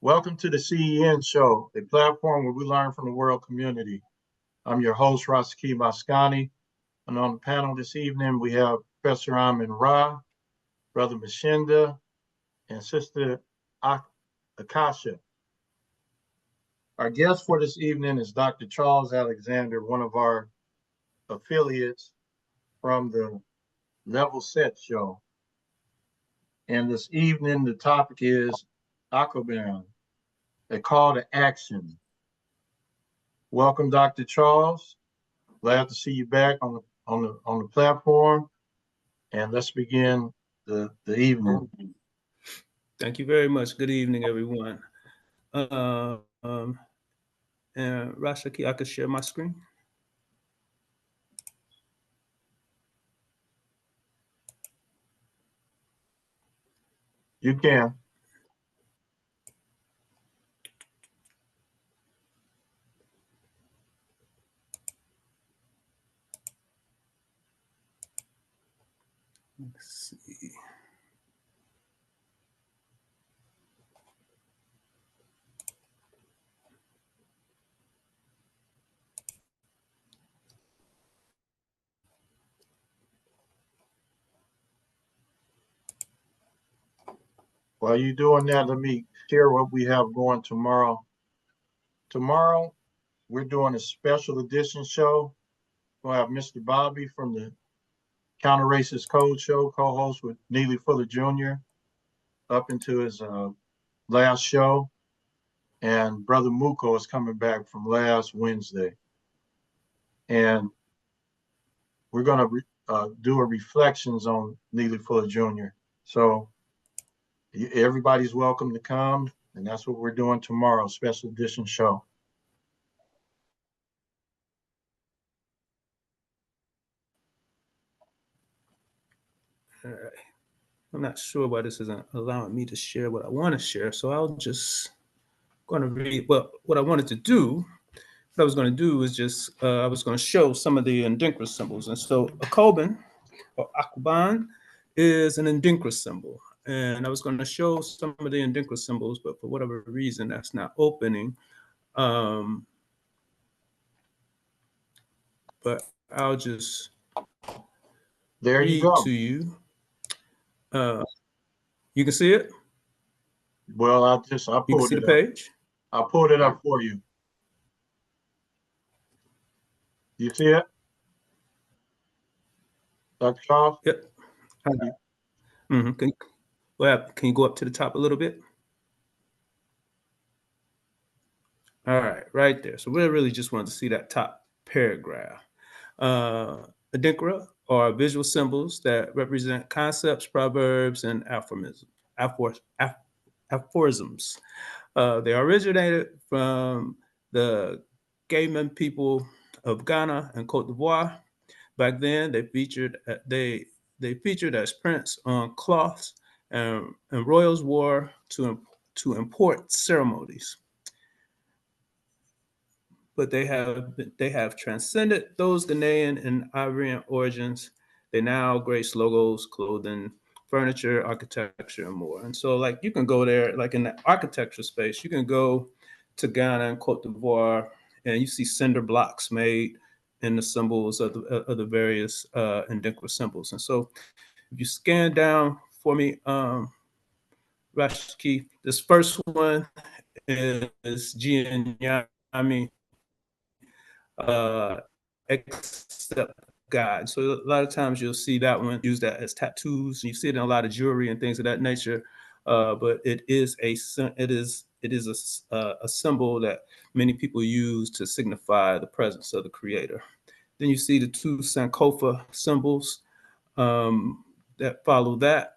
Welcome to the CEN show, a platform where we learn from the world community. I'm your host, Rashaki Maskani, and on the panel this evening, we have Professor Rahh, Brother Mshinda, and Sister Akaasha. Our guest for this evening is Dr. Charles Alexander, one of our affiliates from the Level Set show. And this evening, the topic is Akoben, a call to action. Welcome, Dr. Charles. Glad to see you back on the platform. And let's begin the evening. Thank you very much. Good evening, everyone. And Rashaki, I could share my screen. You can. Let's see. While you're doing that, let me share what we have going tomorrow. Tomorrow, we're doing a special edition show. We'll have Mr. Bobby from the Counter Racist Code Show, co-host with Neely Fuller Jr., up into his last show. And Brother Muko is coming back from last Wednesday. And we're going to do a reflections on Neely Fuller Jr. So everybody's welcome to come, and that's what we're doing tomorrow, special edition show. All right. I'm not sure why this isn't allowing me to share what I want to share, so I'll just going to read what I wanted to do. What I was going to do is just I was going to show some of the Ndinkra symbols, and so Akoben or Akoben is an Ndinkra symbol, and I was going to show some of the Ndinkra symbols, but for whatever reason that's not opening. But I'll just there you read go. to you. You can see it? Well, I You can pulled see it the up. page? I pulled it up for you. You see it? Dr. Charles? Yep. Mm-hmm. Can you go up to the top a little bit? All right, right there. So we really just wanted to see that top paragraph. Adinkra are visual symbols that represent concepts, proverbs, and aphorisms. They originated from the Gaiman people of Ghana and Cote d'Ivoire. Back then, they featured as prints on cloths, and royals wore to import ceremonies. But they have transcended those Ghanaian and Ivorian origins. They now grace logos, clothing, furniture, architecture, and more. And so, like, you can go there, like in the architecture space, you can go to Ghana and Cote d'Ivoire, and you see cinder blocks made in the symbols of the various Ndinkra symbols. And so, if you scan down for me, Rashaki, this first one is Gianyami, except God. So a lot of times you'll see that one use that as tattoos. You see it in a lot of jewelry and things of that nature. But it is a symbol that many people use to signify the presence of the Creator. Then you see the two Sankofa symbols that follow that.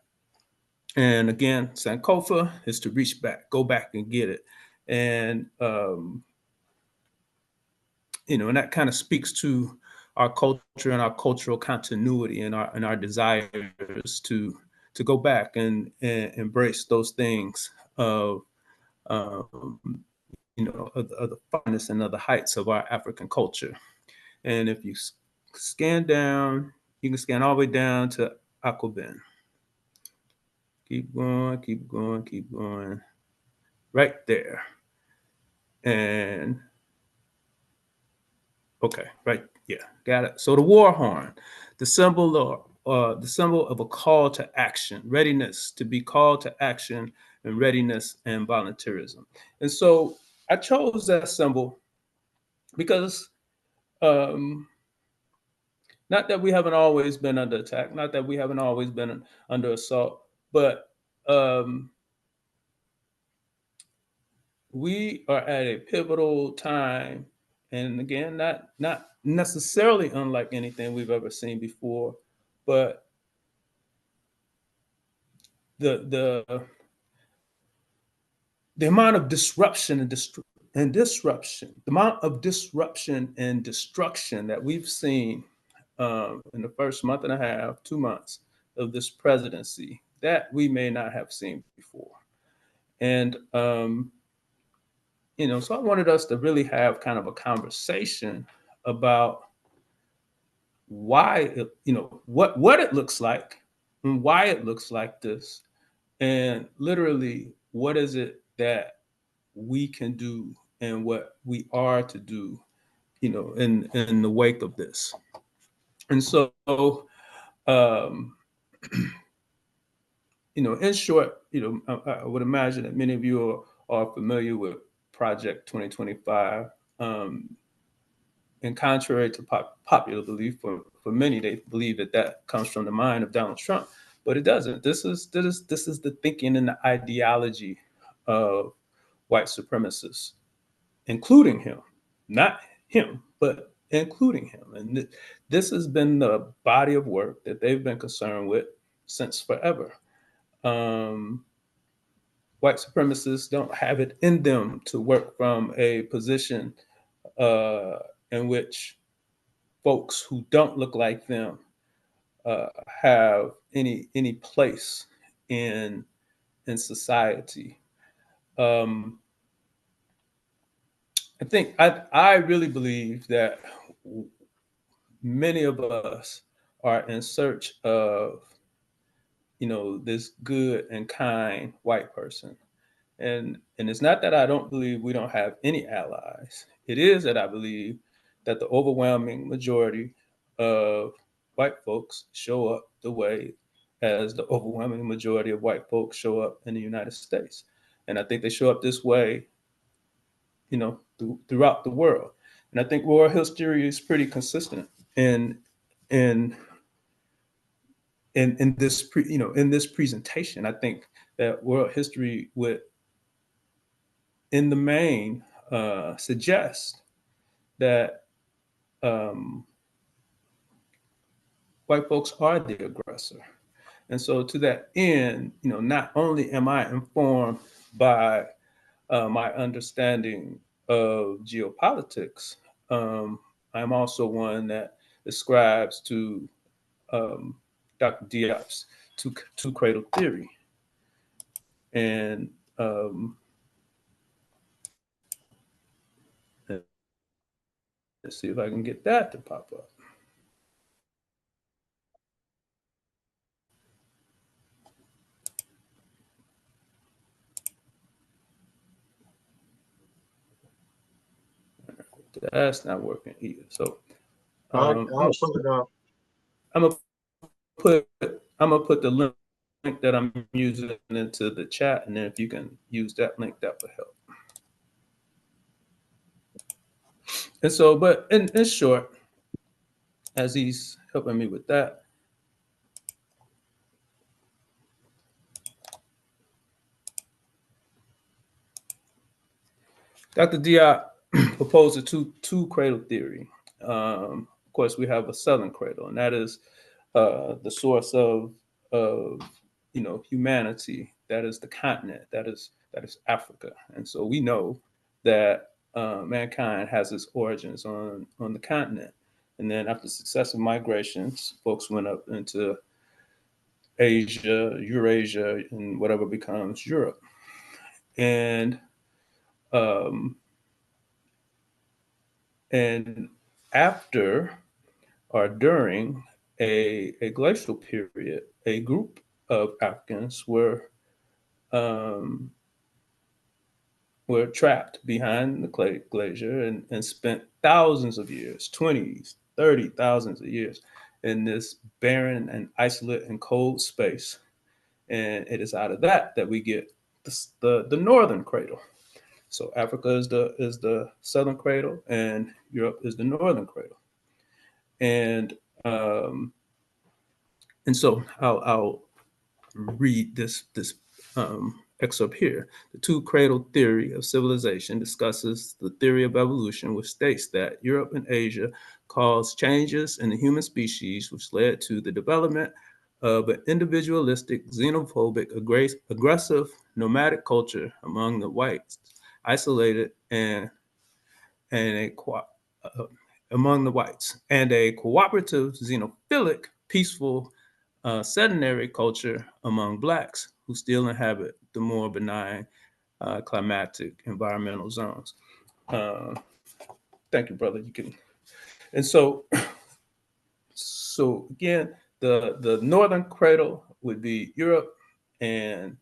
And again, Sankofa is to reach back, go back and get it. And and that kind of speaks to our culture and our cultural continuity and our desires to go back and embrace those things of the fineness and of the heights of our African culture. And if you scan down, you can scan all the way down to Akoben. Keep going, keep going, keep going. right there. And okay, right, yeah, got it. So the war horn, the symbol of a call to action, readiness to be called to action, and readiness and volunteerism. And so I chose that symbol because um, not that we haven't always been under attack, not that we haven't always been under assault, but um, we are at a pivotal time, and again, not necessarily unlike anything we've ever seen before, but the the amount of disruption and disruption, the amount of disruption and destruction that we've seen in the first month and a half, 2 months of this presidency that we may not have seen before. And so I wanted us to really have kind of a conversation about why what it looks like and why it looks like this, and literally what is it that we can do and what we are to do, in the wake of this. And so um in short, I would imagine that many of you are familiar with Project 2025. And contrary to popular belief, for many, they believe that comes from the mind of Donald Trump, but it doesn't. This is the thinking and the ideology of white supremacists, including him, not him, but including him. And this has been the body of work that they've been concerned with since forever. White supremacists don't have it in them to work from a position uh, in which folks who don't look like them have any place in society. Um, I really believe that many of us are in search of this good and kind white person. And it's not that I don't believe we don't have any allies. It is that I believe that the overwhelming majority of white folks show up the way as the overwhelming majority of white folks show up in the United States. And I think they show up this way, throughout the world. And I think world history is pretty consistent in in in this in this presentation. I think that world history would, in the main, suggest that um, white folks are the aggressor. And so, to that end, not only am I informed by my understanding of geopolitics, I'm also one that ascribes to Dr. Diop's two cradle theory. And let's see if I can get that to pop up. That's not working either. So I'll pull it up. I'm gonna put the link that I'm using into the chat, and then if you can use that link, that would help. And so, but in short, as he's helping me with that, Dr. Diop proposed a two cradle theory. Of course, we have a southern cradle, and that is the source of humanity. That is the continent. That is Africa. And so we know that mankind has its origins on the continent. And then after successive migrations, folks went up into Asia, Eurasia, and whatever becomes Europe. And and after or during a glacial period, a group of Africans were were trapped behind the glacier and spent thousands of years, 20s, 30,000 of years in this barren and isolate and cold space. And it is out of that that we get the northern cradle. So Africa is the southern cradle, and Europe is the northern cradle. And so I'll read this excerpt here. The two cradle theory of civilization discusses the theory of evolution, which states that Europe and Asia caused changes in the human species, which led to the development of an individualistic, xenophobic, aggressive, nomadic culture among the whites, isolated and among the whites, and a cooperative, xenophilic, peaceful, sedentary culture among blacks who still inhabit the more benign climatic environmental zones. Thank you, brother. You can, and so again, the northern cradle would be Europe, and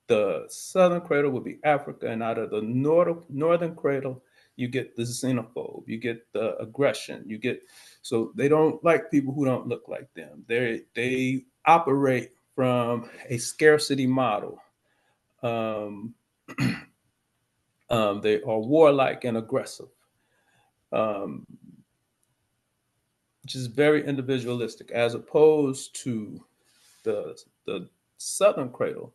the southern cradle would be Africa, and out of the northern cradle, you get the xenophobe, you get the aggression, you get, so they don't like people who don't look like them. They operate from a scarcity model. They are warlike and aggressive, which is very individualistic, as opposed to the southern cradle,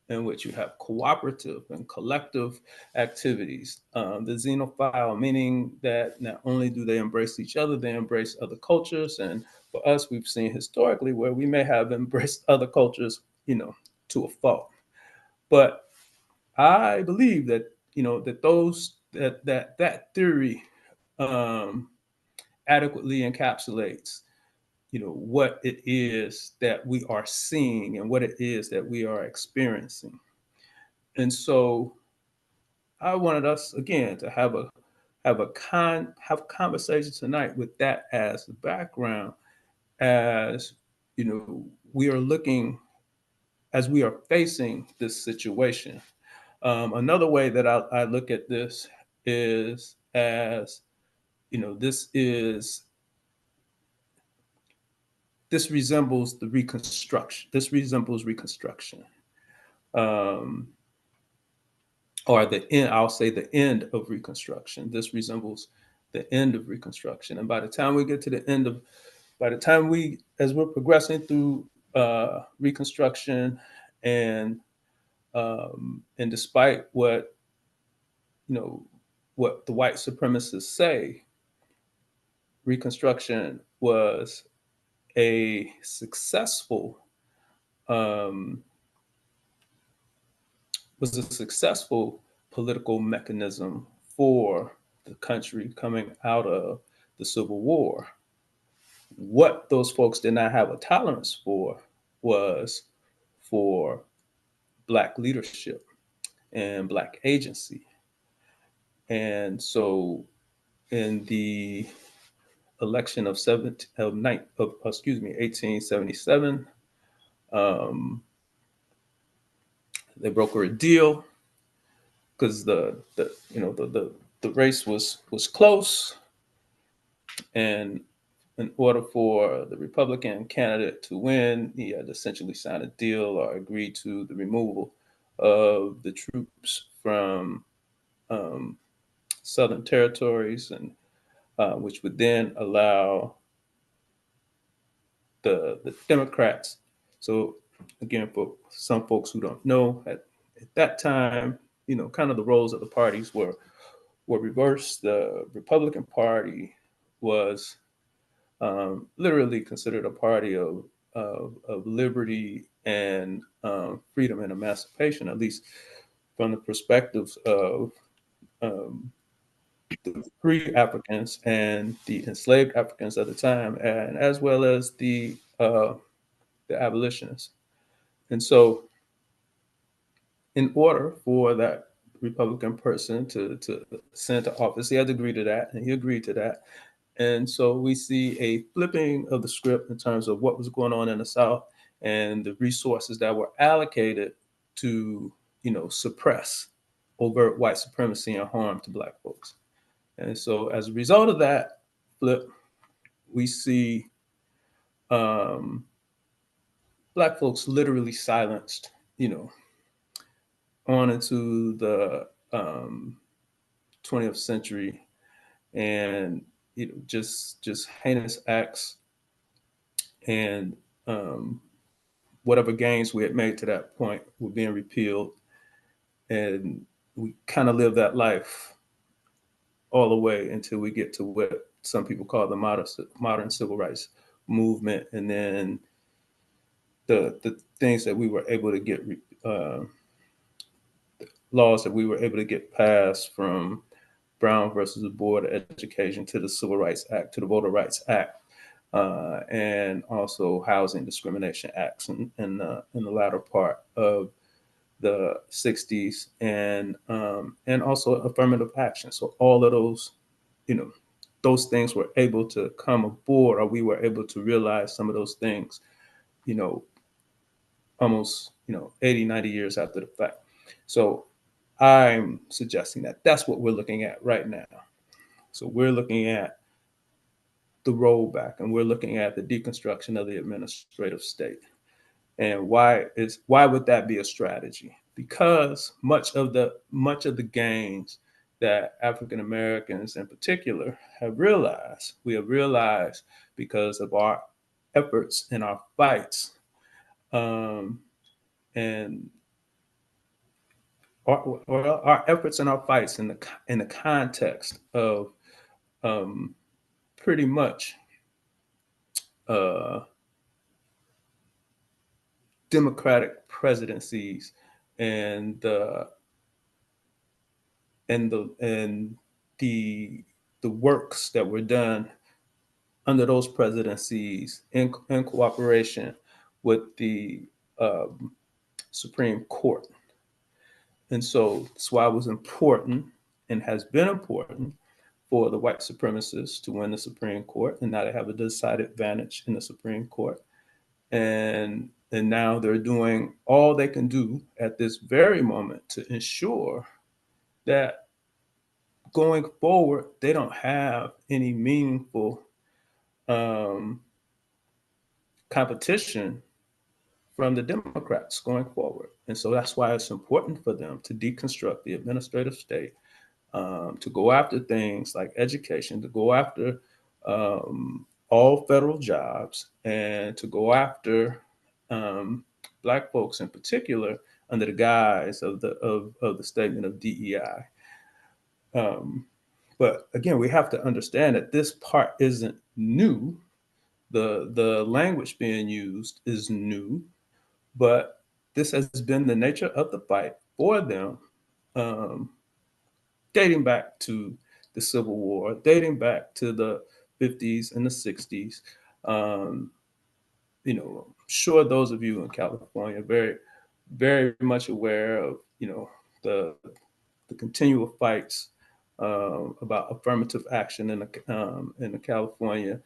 in which you have cooperative and collective activities. The xenophile, meaning that not only do they embrace each other, they embrace other cultures. And for us, we've seen historically where we may have embraced other cultures, to a fault. But I believe that, that theory adequately encapsulates what it is that we are seeing and what it is that we are experiencing. And so I wanted us again to have a conversation tonight with that as the background, as we are looking, as we are facing this situation. Another way that I look at this is as this resembles the reconstruction. This resembles reconstruction, or the end. I'll say the end of reconstruction. This resembles the end of reconstruction. And by the time we get to the end of, as we're progressing through reconstruction, and despite what what the white supremacists say, Reconstruction was a successful political mechanism for the country coming out of the Civil War. What those folks did not have a tolerance for was for Black leadership and Black agency. And so in the election of 1877, they brokered a deal because the race was close, and in order for the Republican candidate to win, he had essentially signed a deal or agreed to the removal of the troops from Southern territories, and which would then allow the Democrats. So again, for some folks who don't know, at that time, kind of the roles of the parties were reversed. The Republican Party was literally considered a party of liberty and freedom and emancipation, at least from the perspectives of the free Africans and the enslaved Africans at the time, and as well as the abolitionists. And so, in order for that Republican person to ascend to office, he had to agree to that, and he agreed to that. And so we see a flipping of the script in terms of what was going on in the South and the resources that were allocated to suppress overt white supremacy and harm to Black folks. And so as a result of that flip, we see Black folks literally silenced, on into the 20th century, and just heinous acts and whatever gains we had made to that point were being repealed, and we kind of live that life all the way until we get to what some people call the modern civil rights movement, and then the things that we were able to get, laws that we were able to get passed, from Brown versus the Board of Education to the Civil Rights Act to the Voter Rights Act, and also housing discrimination acts in the latter part of the 60s, and also affirmative action. So all of those, those things were able to come aboard, or we were able to realize some of those things, almost 80, 90 years after the fact. So I'm suggesting that that's what we're looking at right now. So we're looking at the rollback, and we're looking at the deconstruction of the administrative state. And why would that be a strategy? Because much of the gains that African Americans in particular we have realized because of our efforts and our fights, and our efforts and our fights in the context of pretty much democratic presidencies, and the works that were done under those presidencies in cooperation with the Supreme Court. And so that's why it was important, and has been important, for the white supremacists to win the Supreme Court, and now they have a decided advantage in the Supreme Court. And now they're doing all they can do at this very moment to ensure that going forward, they don't have any meaningful competition from the Democrats going forward. And so that's why it's important for them to deconstruct the administrative state, to go after things like education, to go after all federal jobs, and to go after Black folks in particular under the guise of the statement of DEI. But again, we have to understand that this part isn't new. The language being used is new, but this has been the nature of the fight for them, dating back to the Civil War, dating back to the 50s and the 60s. Sure, those of you in California are very, very much aware of, the continual fights about affirmative action in the California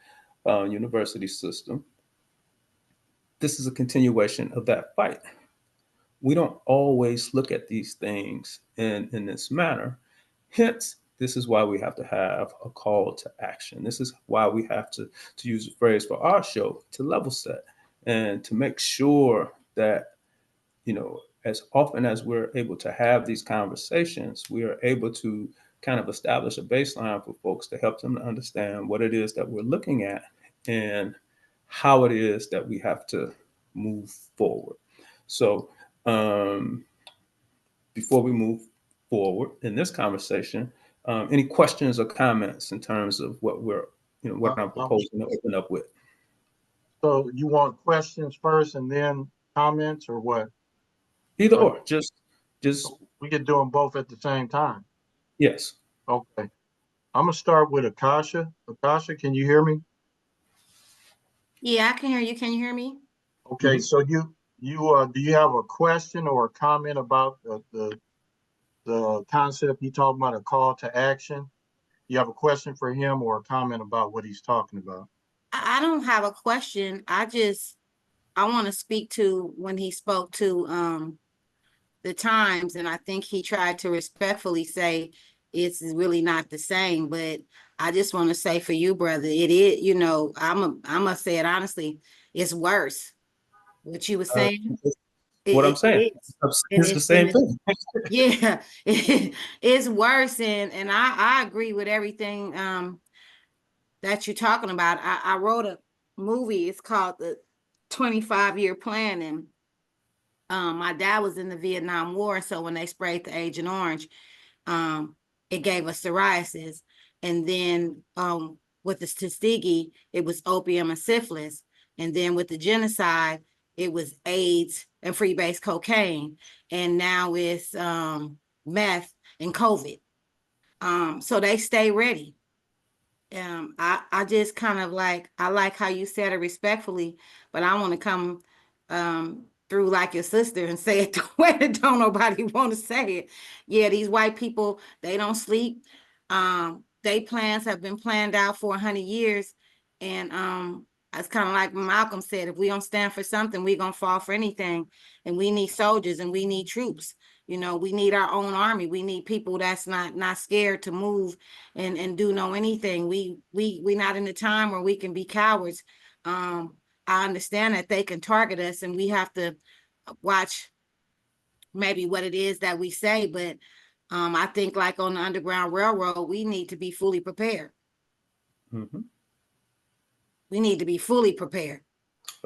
university system. This is a continuation of that fight. We don't always look at these things in this manner. Hence, this is why we have to have a call to action. This is why we have to use the phrase for our show, to level set, and to make sure that, as often as we're able to have these conversations, we are able to kind of establish a baseline for folks to help them to understand what it is that we're looking at and how it is that we have to move forward. So before we move forward in this conversation, any questions or comments in terms of what I'm proposing to open up with? So you want questions first and then comments, or what? Either or, just we can do them both at the same time. Yes. Okay. I'm gonna start with Akaasha. Akaasha, can you hear me? Yeah, I can hear you. Can you hear me? Okay, so you do you have a question or a comment about the concept you talking about, a call to action? You have a question for him or a comment about what he's talking about? I don't have a question. I want to speak to when he spoke to the times, and I think he tried to respectfully say it's really not the same. But I just want to say for you, brother, it is, you know, I'm gonna say it honestly, it's worse. What you were saying, What I'm saying, it is. it's the same thing. Yeah, it's worse, and I agree with everything that you're talking about. I wrote a movie. It's called the 25-year plan, and my dad was in the Vietnam War, so when they sprayed the Agent Orange, it gave us psoriasis, and then with the Tuskegee, it was opium and syphilis, and then with the genocide, it was AIDS and freebase cocaine, and now it's meth and COVID. So they stay ready. I just kind of like, I like how you said it respectfully, but I want to come through like your sister and say it the way that don't nobody want to say it. Yeah, these white people, they don't sleep. They plans have been planned out for 100 years. And it's kind of like Malcolm said, if we don't stand for something, we're gonna fall for anything. And we need soldiers and we need troops. You know, we need our own army. We need people that's not scared to move and do know anything. We not in the time where we can be cowards. I understand that they can target us and we have to watch maybe what it is that we say, but I think like on the Underground Railroad, we need to be fully prepared. Mm-hmm. We need to be fully prepared.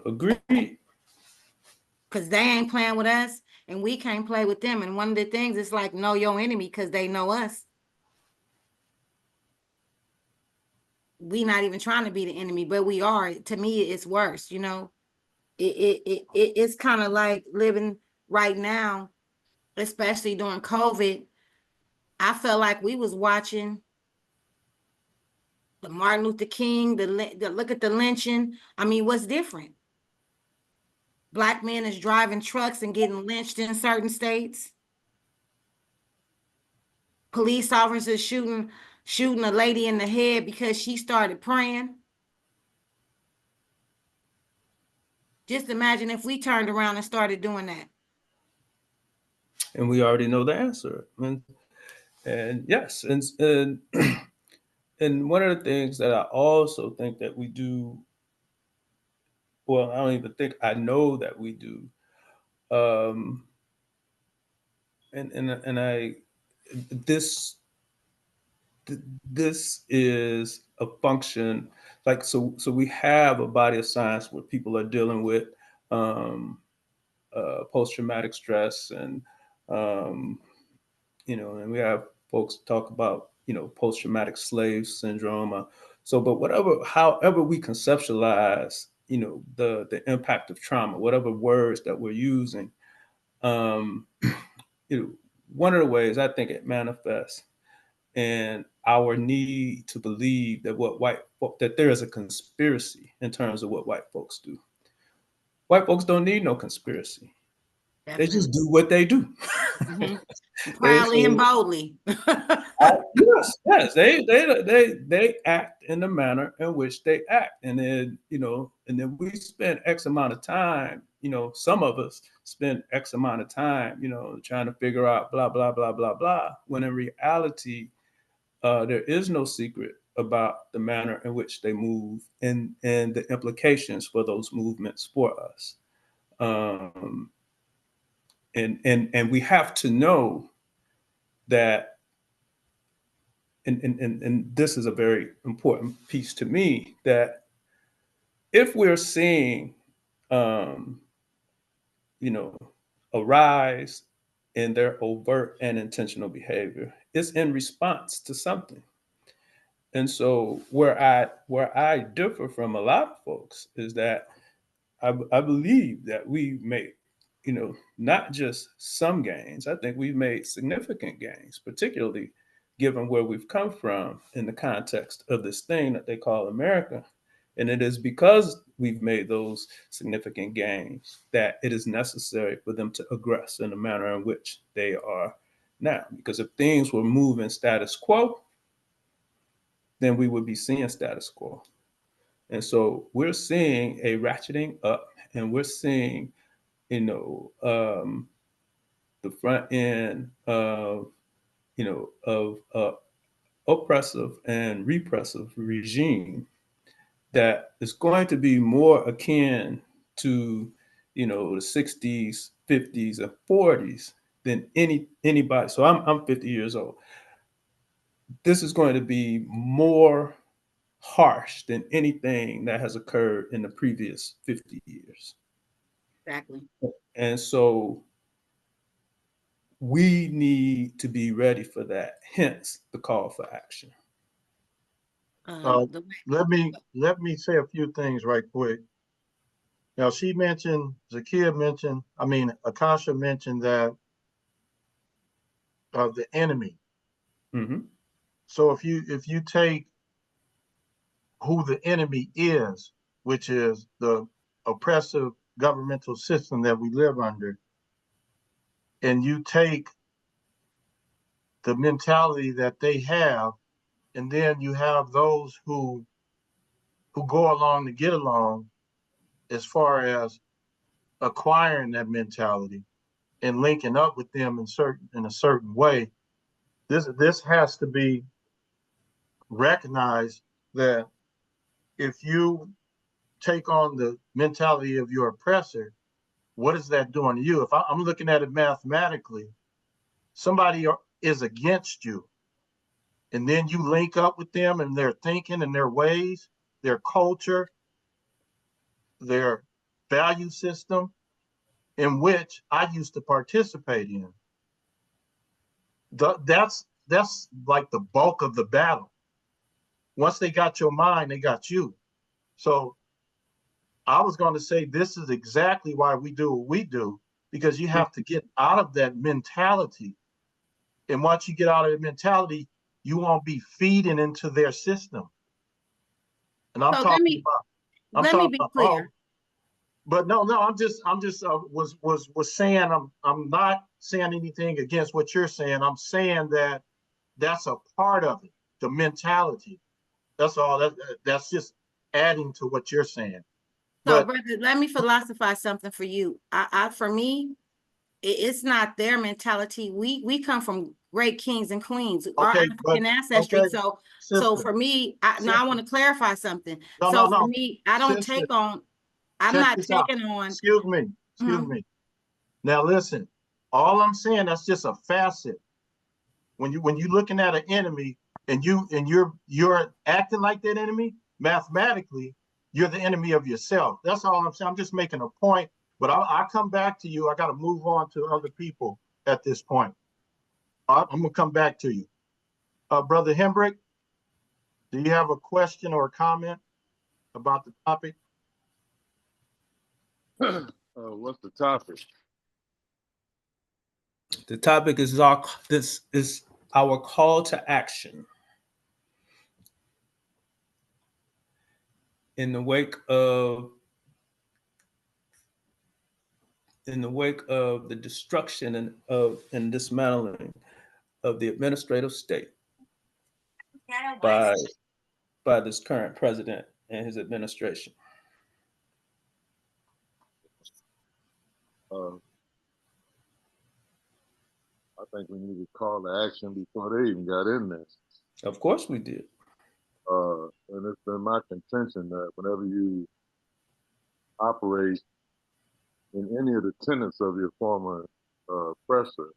Agreed. Because they ain't playing with us and we can't play with them. And one of the things is like know your enemy because they know us. We not even trying to be the enemy, but we are. To me, it's worse, you know. It's kind of like living right now, especially during COVID. I felt like we was watching the Martin Luther King, the look at the lynching. I mean, what's different? Black men is driving trucks and getting lynched in certain states. Police officers shooting a lady in the head because she started praying. Just imagine if we turned around and started doing that. And we already know the answer. And yes, and and one of the things that I also think that we do, well, I don't even think, I know that we do, um, and I this this is a function, like, so we have a body of science where people are dealing with um, post-traumatic stress, and you know, and we have folks talk about, you know, post-traumatic slave syndrome. So, but whatever, however we conceptualize, you know, the impact of trauma, whatever words that we're using, um, you know, one of the ways I think it manifests in our need to believe that that there is a conspiracy in terms of what white folks do. White folks don't need no conspiracy. Definitely. They just do what they do. Mm-hmm. Proudly and boldly. Yes, they act in the manner in which they act, and then, you know, and then we spend X amount of time, you know, some of us spend X amount of time, you know, trying to figure out blah blah blah blah blah, when in reality, there is no secret about the manner in which they move and the implications for those movements for us. Um, and we have to know that, and this is a very important piece to me, that if we're seeing, um, you know, a rise in their overt and intentional behavior, it's in response to something. And so where I differ from a lot of folks is that I believe that we make, you know, not just some gains. I think we've made significant gains, particularly given where we've come from in the context of this thing that they call America. And it is because we've made those significant gains that it is necessary for them to aggress in the manner in which they are now. Because if things were moving status quo, then we would be seeing status quo. And so we're seeing a ratcheting up, and we're seeing, you know, the front end of, of oppressive and repressive regime that is going to be more akin to, the 60s, 50s, and 40s than anybody. So I'm 50 years old. This is going to be more harsh than anything that has occurred in the previous 50 years. Exactly. And so we need to be ready for that, hence the call for action. The Let me say a few things right quick. Now, Akaasha mentioned that the enemy. Mm-hmm. So if you take who the enemy is, which is the oppressive governmental system that we live under, and you take the mentality that they have, and then you have those who go along to get along as far as acquiring that mentality and linking up with them in a certain way. This has to be recognized that if you take on the mentality of your oppressor, what is that doing to you? If I'm looking at it mathematically, somebody is against you, and then you link up with them and their thinking and their ways, their culture, their value system, in which I used to participate in. That's like the bulk of the battle. Once they got your mind, they got you. So I was going to say this is exactly why we do what we do, because you have to get out of that mentality. And once you get out of the mentality, you won't be feeding into their system. And I'm So talking let me be clear. But no, I'm just was saying I'm not saying anything against what you're saying. I'm saying that that's a part of it, the mentality. That's all. That's just adding to what you're saying. So, But brother, let me philosophize something for you. For me, it's not their mentality. We come from great kings and queens, our okay, African ancestry. okay, So sister, for me, now I want to clarify something. no, So no, for no, me, I don't sister, take on. I'm check not this out. taking on. Excuse me, excuse me. Now listen, all I'm saying, that's just a facet. When you looking at an enemy and you're acting like that enemy, mathematically, you're the enemy of yourself. That's all I'm saying. I'm just making a point, but I'll come back to you. I got to move on to other people at this point. I'm gonna come back to you. Brother Hembrick, do you have a question or a comment about the topic? What's the topic? The topic is this is our call to action in the wake of the destruction and dismantling of the administrative state by this current president and his administration. I think we need to call to action before they even got in there. Of course we did. And it's been my contention that whenever you operate in any of the tenets of your former oppressor,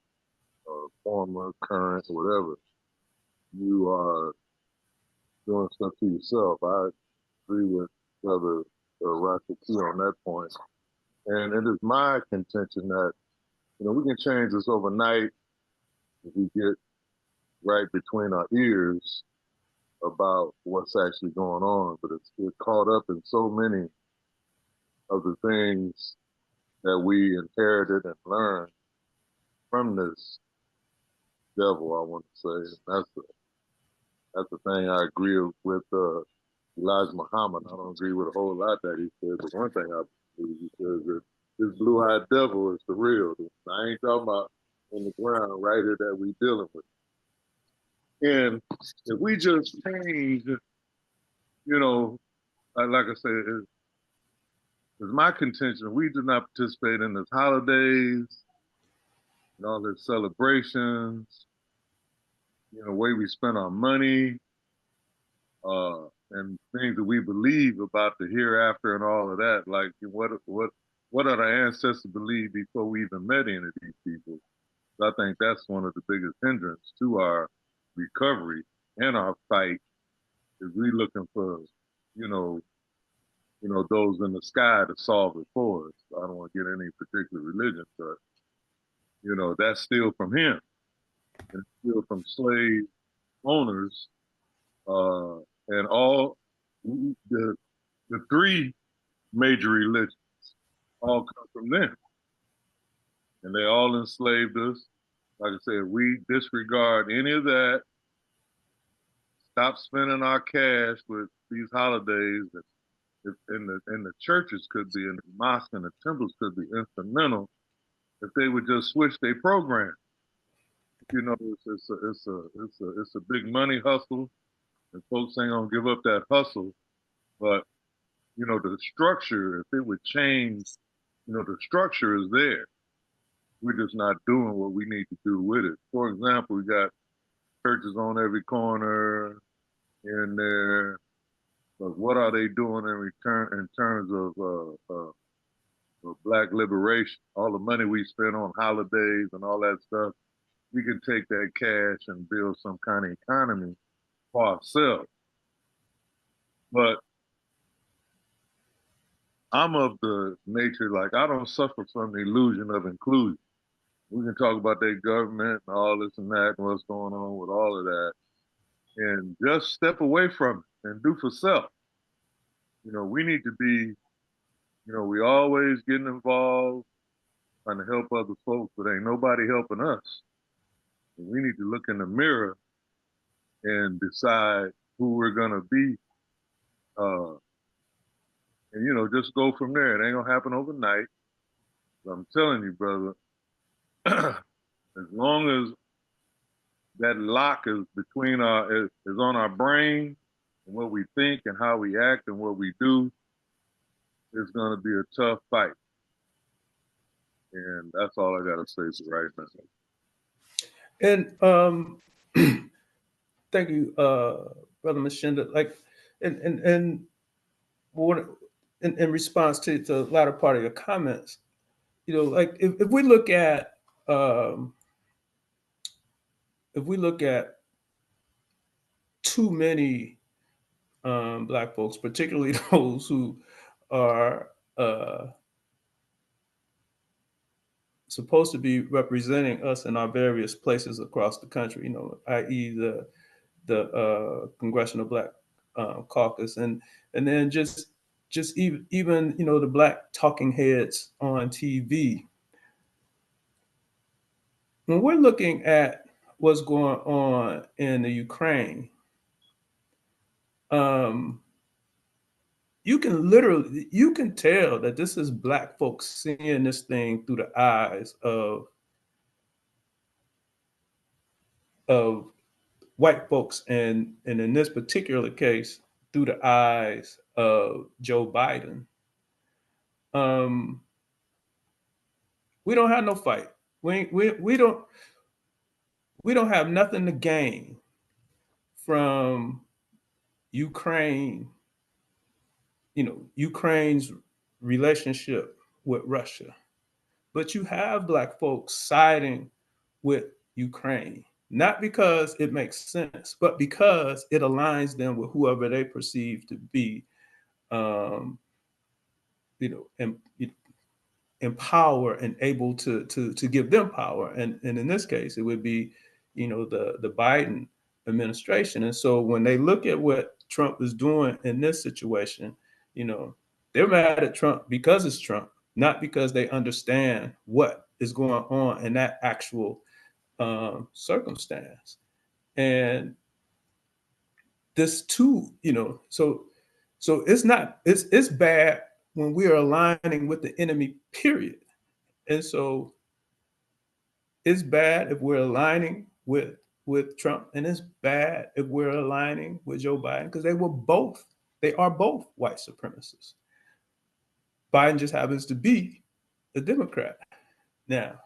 former, current, whatever, you are doing stuff to yourself. I agree with Brother Rashaki on that point. And it is my contention that, we can change this overnight if we get right between our ears about what's actually going on, but we're caught up in so many of the things that we inherited and learned from this devil, I want to say. That's the thing I agree with Elijah Muhammad. I don't agree with a whole lot that he said, but one thing I believe he says that this blue-eyed devil is the real. I ain't talking about on the ground right here that we dealing with. And if we just change, like I said, it's my contention. We do not participate in the holidays, and all the celebrations, you know, way we spend our money, and things that we believe about the hereafter and all of that. Like, what did our ancestors believe before we even met any of these people? So I think that's one of the biggest hindrance to our recovery and our fight, is we looking for, you know, those in the sky to solve it for us. I don't want to get any particular religion, but you know, that's still from him, and still from slave owners, and all the three major religions all come from them, and they all enslaved us. Like I said, we disregard any of that. Stop spending our cash with these holidays. And the churches could be, and the mosques and the temples could be instrumental if they would just switch their program. You know, it's a big money hustle, and folks ain't gonna give up that hustle. But you know, the structure, if it would change, you know, the structure is there. We're just not doing what we need to do with it. For example, we got churches on every corner here and there. But what are they doing in return in terms of Black liberation? All the money we spend on holidays and all that stuff, we can take that cash and build some kind of economy for ourselves. But I'm of the nature, like, I don't suffer from the illusion of inclusion. We can talk about their government and all this and that and what's going on with all of that, and just step away from it and do for self. You know, we need to be, you know, we always getting involved, trying to help other folks, but ain't nobody helping us. And we need to look in the mirror and decide who we're gonna be, and you know, just go from there. It ain't gonna happen overnight. But I'm telling you, brother, as long as that lock is between is on our brain and what we think and how we act and what we do, it's gonna be a tough fight. And that's all I gotta say for right now. And thank you, Brother Mshinda. Like, and in response to the latter part of your comments, you know, like if we look at too many Black folks, particularly those who are supposed to be representing us in our various places across the country, you know, i.e. the Congressional Black Caucus, and then just even you know, the Black talking heads on TV. When we're looking at what's going on in the Ukraine, you can tell that this is Black folks seeing this thing through the eyes of white folks, and in this particular case, through the eyes of Joe Biden. We don't have no fight. We don't have nothing to gain from Ukraine, you know, Ukraine's relationship with Russia. But you have Black folks siding with Ukraine, not because it makes sense, but because it aligns them with whoever they perceive to be, you know, empower and able to give them power. And in this case, it would be, you know, the Biden administration. And so when they look at what Trump is doing in this situation, you know, they're mad at Trump because it's Trump, not because they understand what is going on in that actual circumstance. And this too, you know, so it's bad when we are aligning with the enemy, period. And so it's bad if we're aligning with Trump, and it's bad if we're aligning with Joe Biden, because they are both white supremacists. Biden just happens to be a Democrat. Now,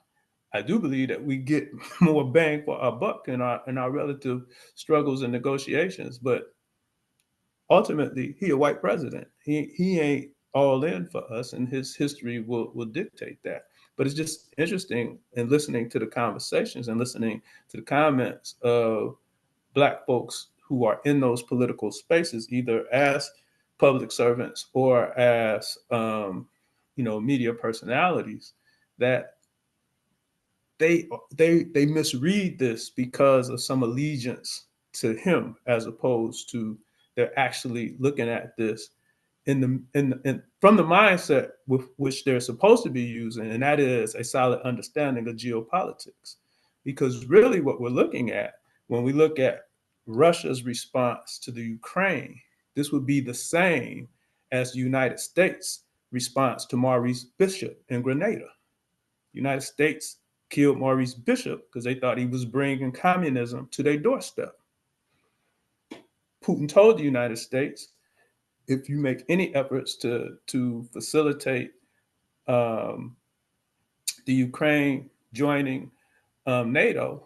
I do believe that we get more bang for our buck in our relative struggles and negotiations. But ultimately, he a white president. He ain't all in for us, and his history will dictate that. But it's just interesting in listening to the conversations and listening to the comments of Black folks who are in those political spaces, either as public servants or as media personalities, that they misread this because of some allegiance to him, as opposed to they're actually looking at this from the mindset with which they're supposed to be using, and that is a solid understanding of geopolitics. Because really what we're looking at when we look at Russia's response to the Ukraine, this would be the same as the United States response to Maurice Bishop in Grenada. The United States killed Maurice Bishop because they thought he was bringing communism to their doorstep. Putin told the United States, if you make any efforts to facilitate the Ukraine joining NATO,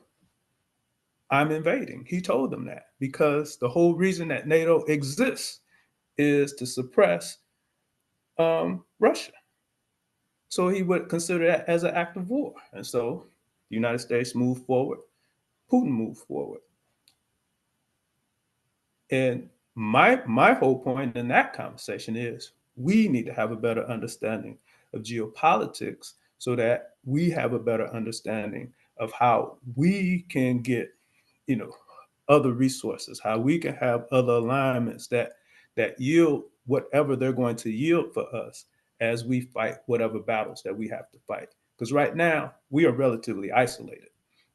I'm invading. He told them that because the whole reason that NATO exists is to suppress Russia. So he would consider that as an act of war. And so the United States moved forward, Putin moved forward. And my whole point in that conversation is we need to have a better understanding of geopolitics so that we have a better understanding of how we can get, other resources, how we can have other alignments that yield whatever they're going to yield for us as we fight whatever battles that we have to fight. Because right now we are relatively isolated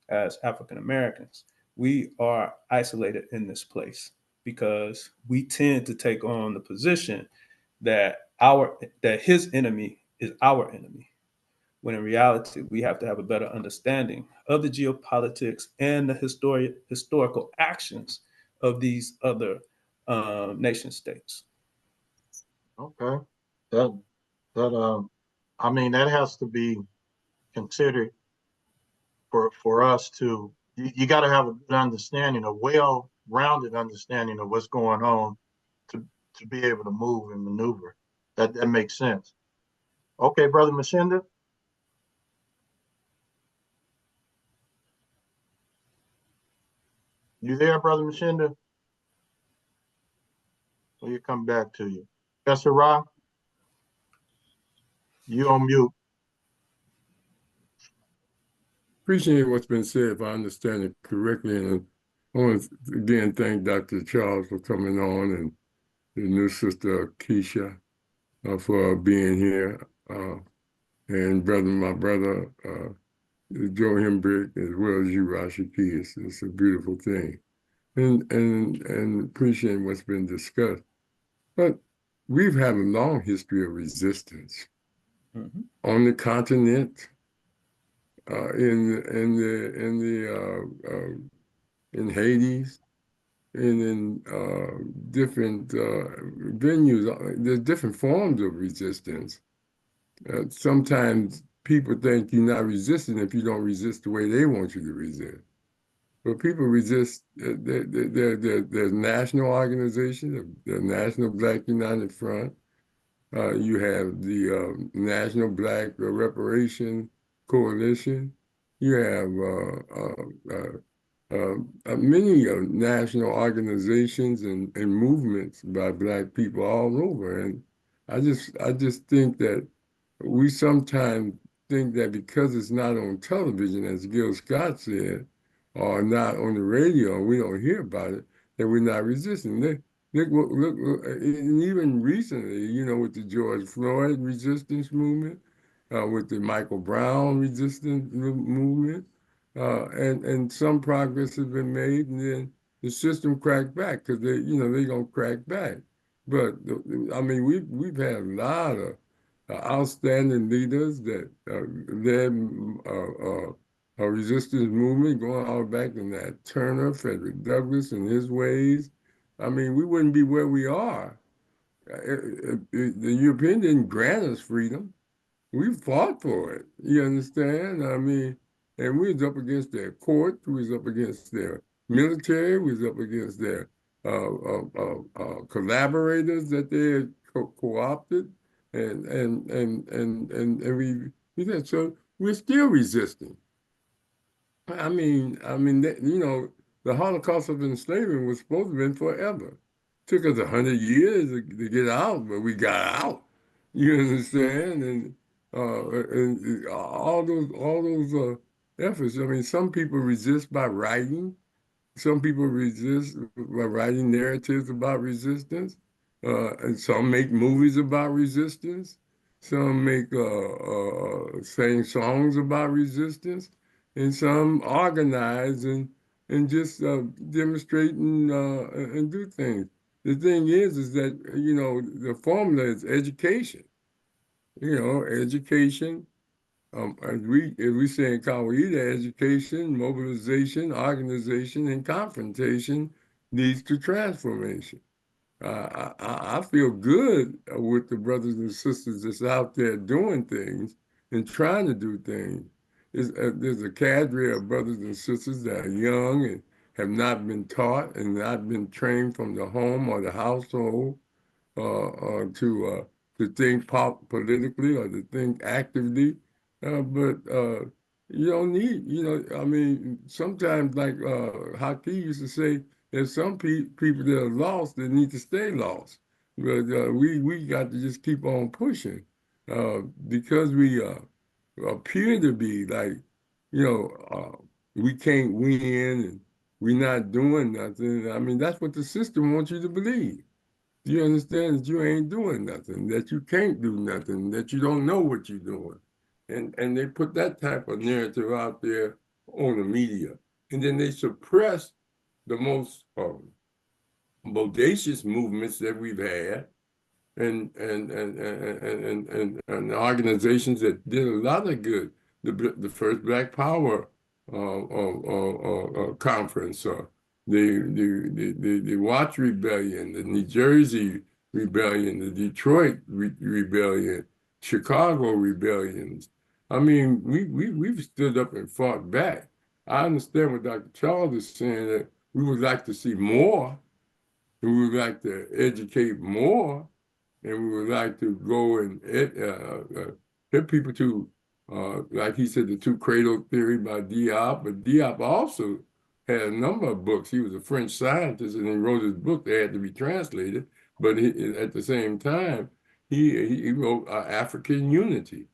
as African Americans. We are isolated in this place because we tend to take on the position that his enemy is our enemy, when in reality we have to have a better understanding of the geopolitics and the historical actions of these other nation states. Okay. That has to be considered for us to, you got to have a good understanding, a well-rounded understanding of what's going on to be able to move and maneuver. That makes sense. Okay, Brother Mshinda. You there, Brother Mshinda? We'll come back to you. Professor Rahh, you on mute. Appreciate what's been said, if I understand it correctly. And I want to again thank Dr. Charles for coming on, and the new sister Keisha for being here, and my brother Joe Hembrick, as well as you, Rashaki. It's a beautiful thing, and appreciate what's been discussed. But we've had a long history of resistance on the continent. In Hades, and in different venues. There's different forms of resistance. Sometimes people think you're not resisting if you don't resist the way they want you to resist. But people resist. There's national organizations, the National Black United Front. You have the National Black Reparation Coalition. You have many national organizations and movements by Black people all over. And I just think that we sometimes think that because it's not on television, as Gil Scott said, or not on the radio, and we don't hear about it, that we're not resisting. Look, and even recently, with the George Floyd resistance movement, with the Michael Brown resistance movement, and some progress has been made, and then the system cracked back because they're gonna crack back. But we've had a lot of outstanding leaders that led a resistance movement going all back to Nat Turner, Frederick Douglass, and his ways. We wouldn't be where we are. The European didn't grant us freedom. We fought for it. You understand? And we was up against their court, we was up against their military, we was up against their collaborators that they had co-opted, and we said, so we're still resisting. I mean, the Holocaust of enslavement was supposed to have been forever. Took us 100 years to get out, but we got out. You understand? And all those efforts. I mean, some people resist by writing. Some people resist by writing narratives about resistance, and some make movies about resistance. Some make sing songs about resistance, and some organize and just demonstrate and do things. The thing is that the formula is education. Education. As we say in Kawaida, education, mobilization, organization, and confrontation leads to transformation. I feel good with the brothers and sisters that's out there doing things and trying to do things. There's a cadre of brothers and sisters that are young and have not been taught and not been trained from the home or the household to think politically or to think actively. But you don't need, I mean, sometimes like Haki used to say, there's some people that are lost that need to stay lost. But we got to just keep on pushing because we appear to be like, we can't win and we're not doing nothing. I mean, that's what the system wants you to believe. You understand that you ain't doing nothing, that you can't do nothing, that you don't know what you're doing. And they put that type of narrative out there on the media. And then they suppress the most bodacious movements that we've had and organizations that did a lot of good. The first Black Power conference, the Watts Rebellion, the New Jersey Rebellion, the Detroit Rebellion, Chicago rebellions. I mean, we've stood up and fought back. I understand what Dr. Charles is saying, that we would like to see more, and we would like to educate more, and we would like to go and get people to, like he said, the two cradle theory by Diop, but Diop also had a number of books. He was a French scientist, and he wrote his book that had to be translated, but at the same time, he wrote African Unity,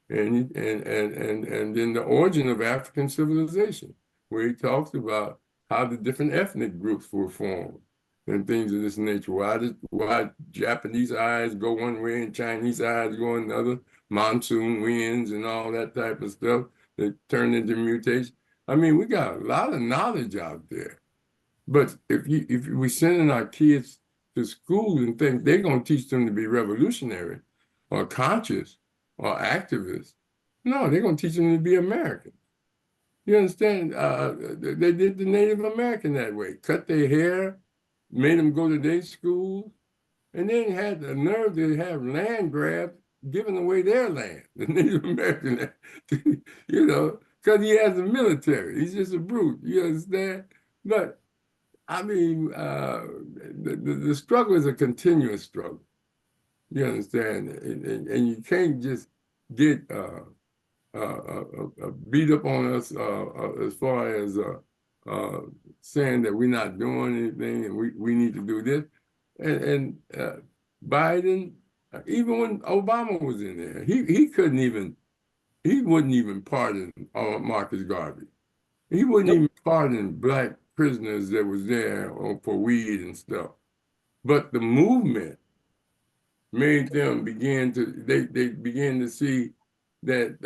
and then the origin of African civilization, where he talks about how the different ethnic groups were formed and things of this nature. Why Japanese eyes go one way and Chinese eyes go another, monsoon winds and all that type of stuff that turn into mutation. I mean, we got a lot of knowledge out there. But if we sending our kids to school and think they're going to teach them to be revolutionary or conscious or activists, no, they're going to teach them to be American. You understand? They did the Native American that way. Cut their hair, made them go to their school, and then had the nerve to have land grabs giving away their land. The Native American, because he has a military. He's just a brute. You understand? But I mean, the struggle is a continuous struggle. You understand? And you can't just get beat up on us as far as saying that we're not doing anything and we need to do this. And Biden, even when Obama was in there, he wouldn't even pardon Marcus Garvey. He wouldn't even pardon Black prisoners that was there for weed and stuff. But the movement made them they began to see that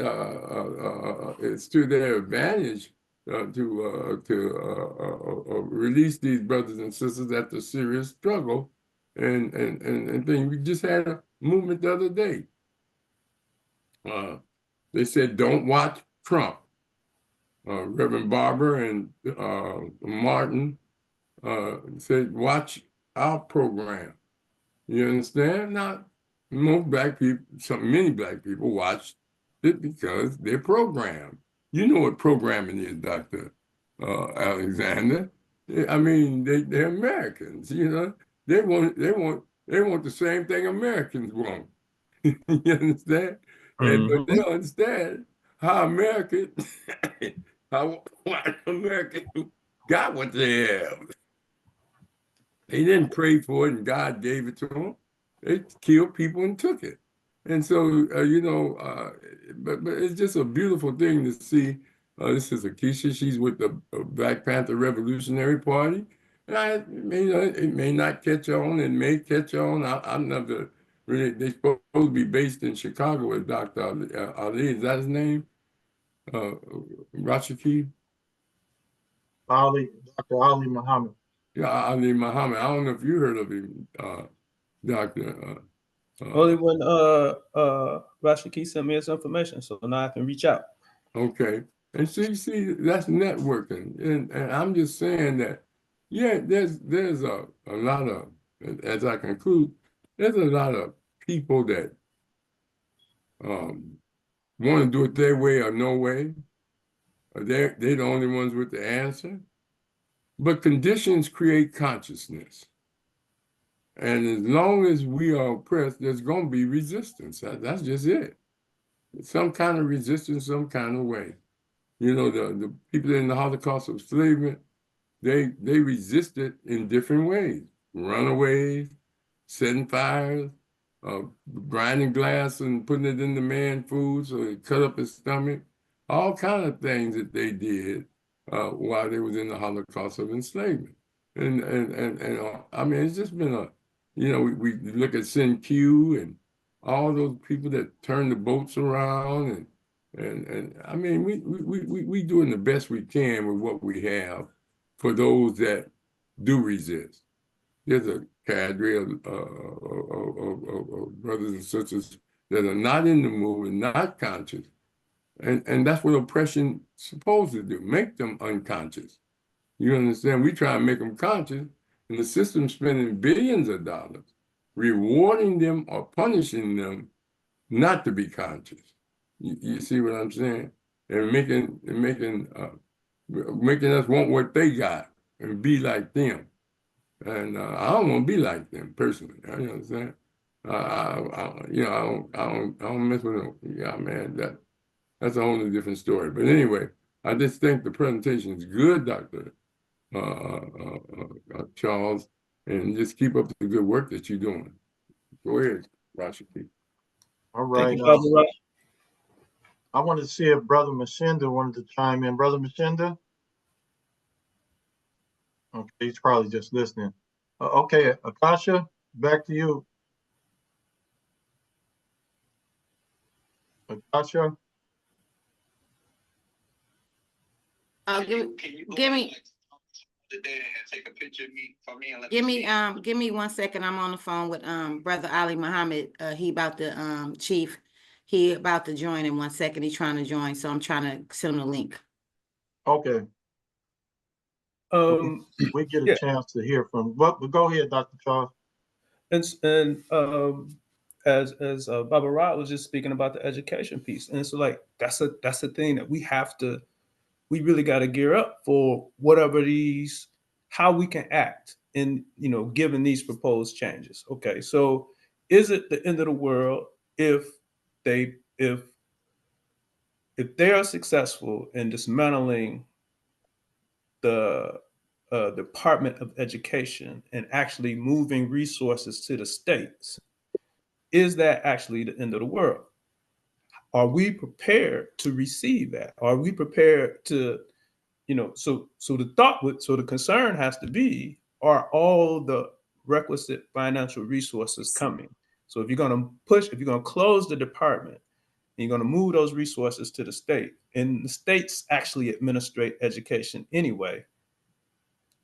it's to their advantage to release these brothers and sisters after serious struggle and things. We just had a movement the other day. They said, don't watch Trump. Reverend Barber and Martin said, watch our program. You understand? Not most Black people, many Black people watched it because they're programmed. You know what programming is, Dr. Alexander. I mean, they're Americans, you know. They want the same thing Americans want. You understand? And but they Mhm. don't understand how American how white American got what they have. They didn't pray for it and God gave it to them. They killed people and took it. And so, but it's just a beautiful thing to see. This is Akaasha. She's with the Black Panther Revolutionary Party. And it may not catch on. It may catch on. I'm never really, they're supposed to be based in Chicago with Dr. Ali. Is that his name? Rashaki? Dr. Ali Muhammad. Yeah, Ali Muhammad. I don't know if you heard of him, Dr. Only when Rashaki sent me his information, so now I can reach out. Okay. And so you see, that's networking. And I'm just saying that, yeah, there's a lot of, as I conclude, there's a lot of people that want to do it their way or no way. They're the only ones with the answer. But conditions create consciousness. And as long as we are oppressed, there's going to be resistance. That's just it. Some kind of resistance, some kind of way. You know, the people in the Holocaust of slavery, they resisted in different ways. Runaways, setting fires, grinding glass and putting it in the man's food so it cut up his stomach. All kind of things that they did while they was in the Holocaust of enslavement. And I mean, it's just been we look at CEN and all those people that turned the boats around and I mean, we doing the best we can with what we have for those that do resist. There's a cadre of brothers and sisters that are not in the movement, not conscious. And that's what oppression is supposed to do, make them unconscious. You understand? We try to make them conscious, and the system's spending billions of dollars rewarding them or punishing them not to be conscious. You see what I'm saying? And making us want what they got and be like them. And I don't want to be like them personally. You understand? I don't mess with them. Yeah, man, that's a whole different story. But anyway, I just think the presentation is good, Dr. Charles, and just keep up the good work that you're doing. Go ahead, Rashaki. All Thank right. you, Father Rahh. I wanted to see if Brother Mshinda wanted to chime in. Brother Mshinda? Okay, he's probably just listening. Okay, Akaasha, back to you. Akaasha? Give me 1 second. I'm on the phone with Brother Ali Muhammad. He about to Chief. He about to join in 1 second. He's trying to join, so I'm trying to send him the link. Okay. We get a yeah. chance to hear from. But go ahead, Dr. Charles. And as Baba Rahh was just speaking about the education piece, and so like that's the thing that we really got to gear up for whatever how we can act in given these proposed changes. Okay, so is it the end of the world if they are successful in dismantling the Department of Education and actually moving resources to the states? Is that actually the end of the world? Are we prepared to receive that? Are we prepared to, so the concern has to be, are all the requisite financial resources coming? So if you're going to close the department, and you're going to move those resources to the state, and the states actually administrate education anyway,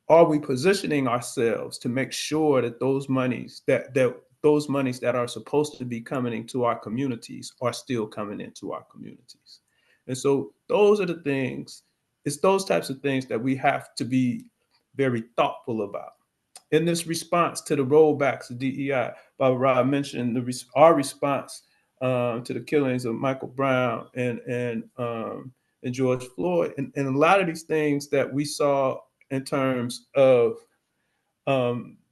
are we positioning ourselves to make sure that those monies that are supposed to be coming into our communities are still coming into our communities? And so those are the things, it's those types of things that we have to be very thoughtful about. In this response to the rollbacks of DEI, Baba Rahh mentioned our response to the killings of Michael Brown and and George Floyd, and a lot of these things that we saw in terms of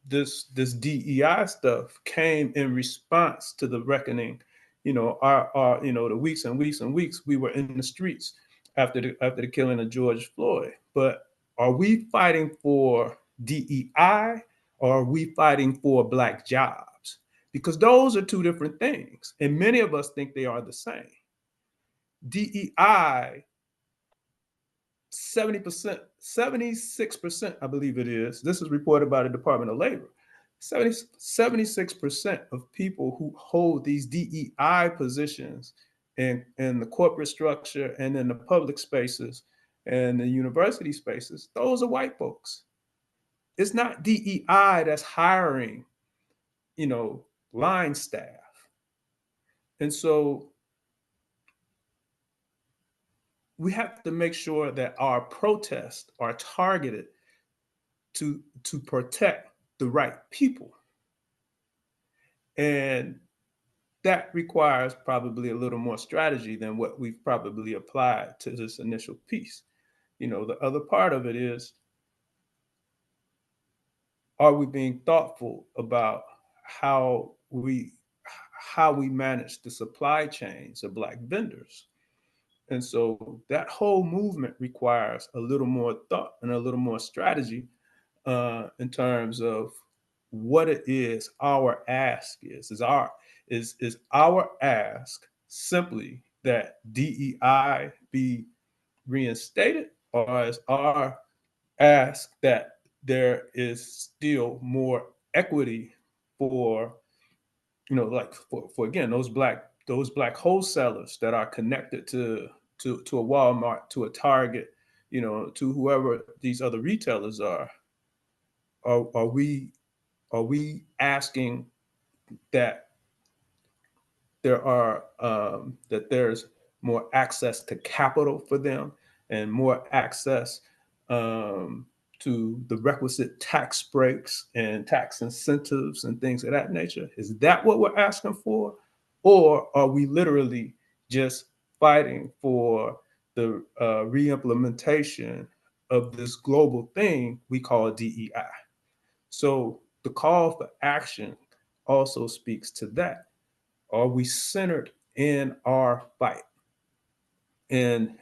this DEI stuff came in response to the reckoning. Our the weeks and weeks and weeks we were in the streets after the killing of George Floyd. But are we fighting for DEI or are we fighting for Black jobs? Because those are two different things, and many of us think they are the same. DEI, 70%, 76%, I believe it is. This is reported by the Department of Labor. 76% of people who hold these DEI positions in the corporate structure and in the public spaces and the university spaces, those are white folks. It's not DEI that's hiring, line staff. And so we have to make sure that our protests are targeted to protect the right people. And that requires probably a little more strategy than what we've probably applied to this initial piece. The other part of it is, are we being thoughtful about how we manage the supply chains of Black vendors? And so that whole movement requires a little more thought and a little more strategy in terms of what it is our ask is. Is our ask simply that DEI be reinstated, or is our ask that there is still more equity for, for again, those black wholesalers that are connected to a Walmart, to a Target, to whoever these other retailers are. Are we asking that there's more access to capital for them and more access to the requisite tax breaks and tax incentives and things of that nature? Is that what we're asking for? Or are we literally just fighting for the re-implementation of this global thing we call DEI? So the call for action also speaks to that. Are we centered in our fight? And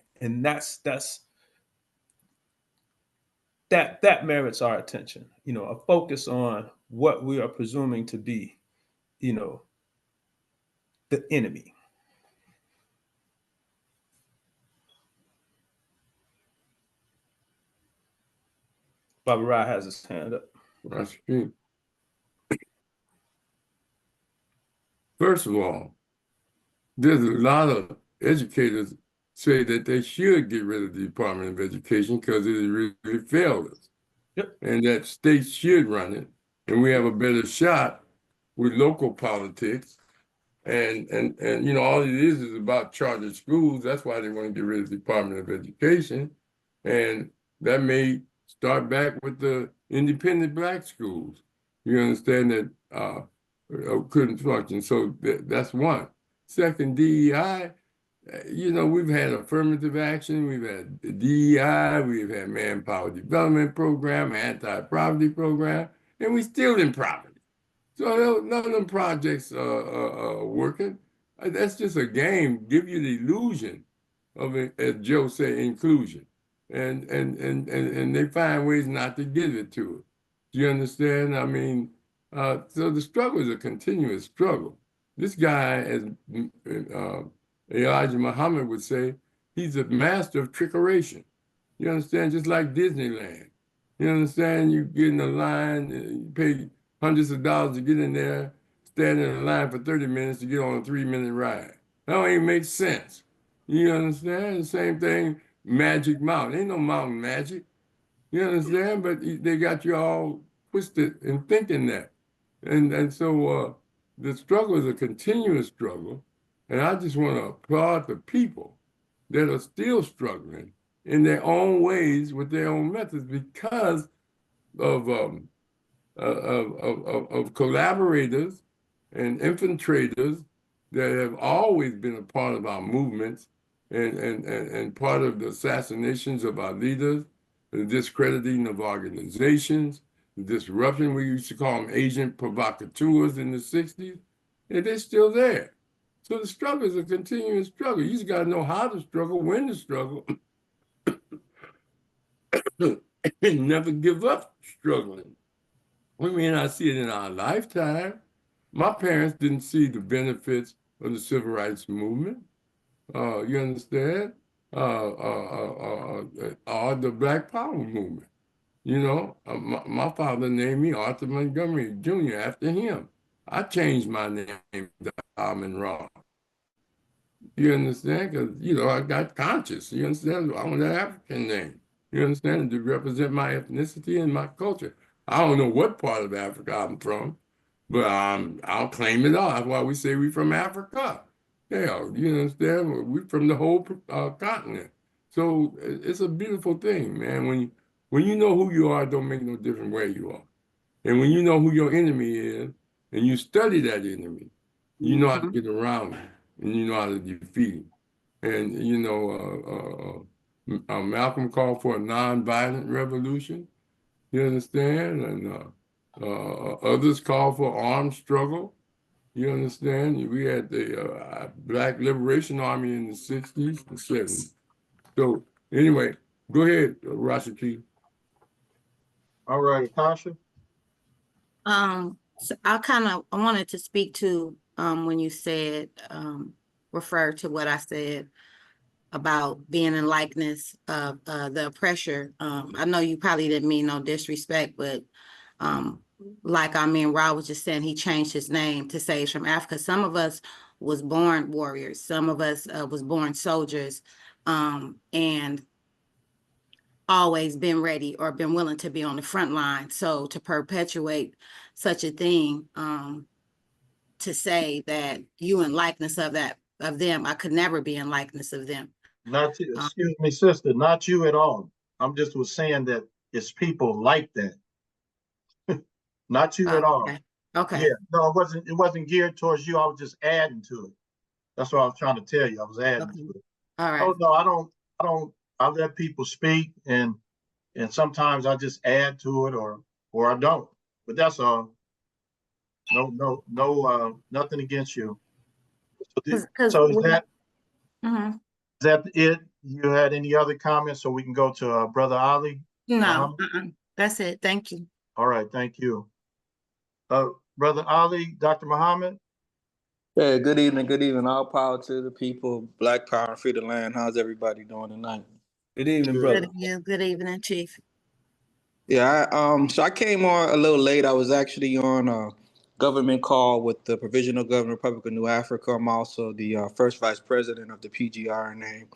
that merits our attention. A focus on what we are presuming to be, the enemy. Baba Rahh has his hand up. Rashaki. First of all, there's a lot of educators say that they should get rid of the Department of Education because it really failed us. Yep. And that states should run it. And we have a better shot with local politics. And all it is about charter schools. That's why they want to get rid of the Department of Education. And that may start back with the independent Black schools. You understand that couldn't function. So that's one. Second, DEI, we've had affirmative action, we've had the DEI, we've had manpower development program, anti-poverty program, and we're still in poverty. So none of them projects are working. That's just a game, give you the illusion of, as Joe said, inclusion. And they find ways not to give it to it. Do you understand? I mean, so the struggle is a continuous struggle. This guy, as Elijah Muhammad would say, he's a master of trickeration. You understand? Just like Disneyland. You understand? You get in a line, you pay hundreds of dollars to get in there, stand in a line for 30 minutes to get on a 3-minute ride. That don't even make sense. You understand? The same thing, Magic Mountain. Ain't no mountain magic. You understand? But they got you all twisted in thinking that. And so the struggle is a continuous struggle. And I just want to applaud the people that are still struggling in their own ways with their own methods because of collaborators and infiltrators that have always been a part of our movements and part of the assassinations of our leaders, the discrediting of organizations, the disruption. We used to call them agent provocateurs in the 60s, and they're still there. So the struggle is a continuing struggle. You just got to know how to struggle, when to struggle, and never give up struggling. We may not see it in our lifetime. My parents didn't see the benefits of the civil rights movement. You understand? Or the Black Power movement. You know, my father named me Arthur Montgomery Jr. after him. I changed my name to Rahh. You understand? Because, you know, I got conscious. You understand? I want an African name. You understand? To represent my ethnicity and my culture. I don't know what part of Africa I'm from, but I'll claim it all. That's why we say we from Africa. Hell, you understand? We from the whole continent. So it's a beautiful thing, man. When you know who you are, it don't make no difference where you are. And when you know who your enemy is, and you study that enemy, you know how to get around him, and you know how to defeat him. And, you know, Malcolm called for a nonviolent revolution, you understand? And others called for armed struggle, you understand? We had the Black Liberation Army in the 60s and 70s. So anyway, go ahead, Rashaki. All right, Akaasha. So I wanted to speak to when you said refer to what I said about being in likeness of the oppressor. I know you probably didn't mean no disrespect, but like Rahh was just saying, he changed his name to say he's from Africa. Some of us was born warriors. Some of us was born soldiers, and always been ready or been willing to be on the front line. So to perpetuate such a thing, to say that you in likeness of them, I could never be in likeness of them. Not you, excuse me, sister, not you at all. I'm just was saying that it's people like that. Not you at all. Okay. Yeah, no, it wasn't geared towards you. I was just adding to it. That's what I was trying to tell you. I was adding to it. All right. Oh no, I let people speak, and sometimes I just add to it or I don't. But that's all. No, nothing against you. So is that it? You had any other comments, so we can go to Brother Alli? No, that's it. Thank you. All right, thank you. Brother Alli, Dr. Muhammad. Hey, good evening, good evening. All power to the people, Black Power and free the land. How's everybody doing tonight? Good evening, brother. Good evening, Chief. Yeah, so I came on a little late. I was actually on a government call with the Provisional Governor Republic of New Africa. I'm also the first vice president of the PGRNA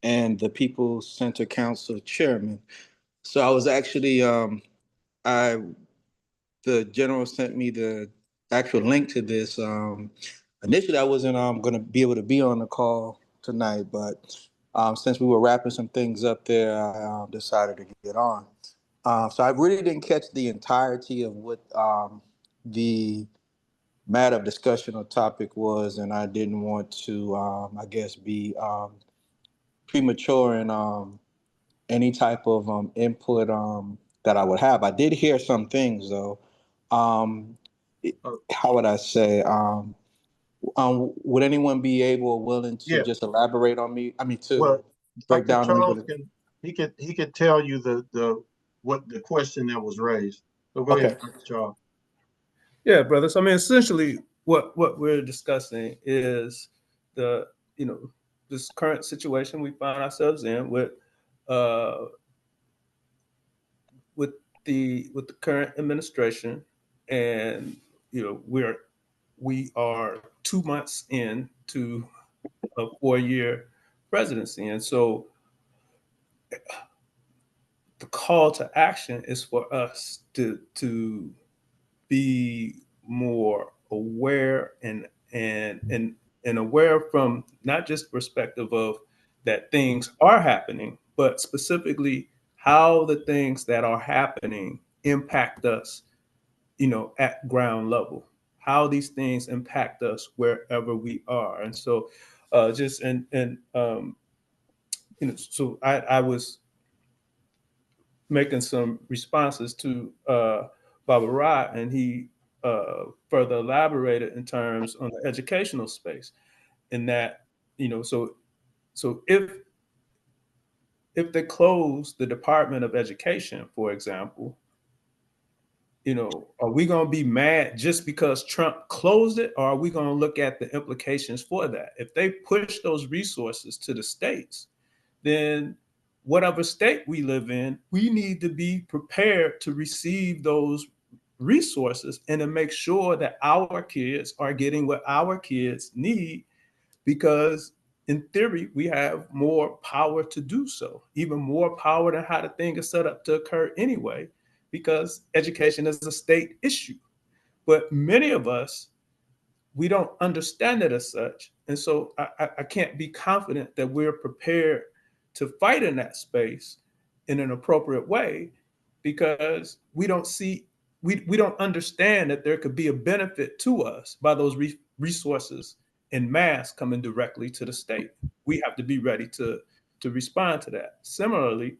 and the People's Center Council chairman. So I was actually, the general sent me the actual link to this. Initially, I wasn't going to be able to be on the call tonight, but since we were wrapping some things up there, I decided to get on. So I really didn't catch the entirety of what the matter of discussion or topic was, and I didn't want to, I guess, be premature in any type of input that I would have. I did hear some things, though. How would I say? Would anyone be able or willing to just elaborate on me? I mean, to break Dr. down. Charles he could tell you what the question that was raised. So go ahead, Dr. Charles. Yeah, brother. So I mean, essentially, what we're discussing is this current situation we find ourselves in with the current administration, and we are 2 months into a 4-year presidency, and so the call to action is for us to be more aware and aware from not just perspective of that things are happening, but specifically how the things that are happening impact us, at ground level, how these things impact us wherever we are. And so so I was making some responses to Baba Rahh, and he further elaborated in terms on the educational space, in that, so if they close the Department of Education, for example, are we going to be mad just because Trump closed it, or are we going to look at the implications for that? If they push those resources to the states, then whatever state we live in, we need to be prepared to receive those resources and to make sure that our kids are getting what our kids need, because in theory, we have more power to do so, even more power than how the thing is set up to occur anyway, because education is a state issue. But many of us, we don't understand it as such. And so I can't be confident that we're prepared to fight in that space in an appropriate way, because we don't understand that there could be a benefit to us by those resources in mass coming directly to the state. We have to be ready to respond to that. Similarly,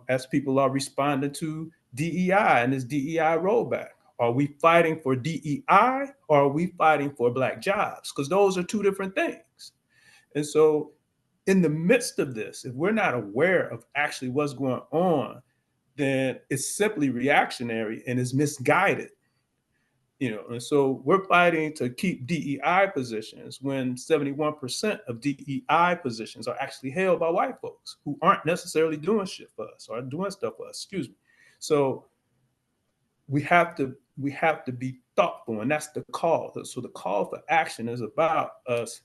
as people are responding to DEI and this DEI rollback, are we fighting for DEI, or are we fighting for Black jobs? Because those are two different things. And so in the midst of this, if we're not aware of actually what's going on, then it's simply reactionary and is misguided. And so we're fighting to keep DEI positions when 71% of DEI positions are actually held by white folks who aren't necessarily doing shit for us, or doing stuff for us, excuse me. So we have to be thoughtful, and that's the call. So the call for action is about us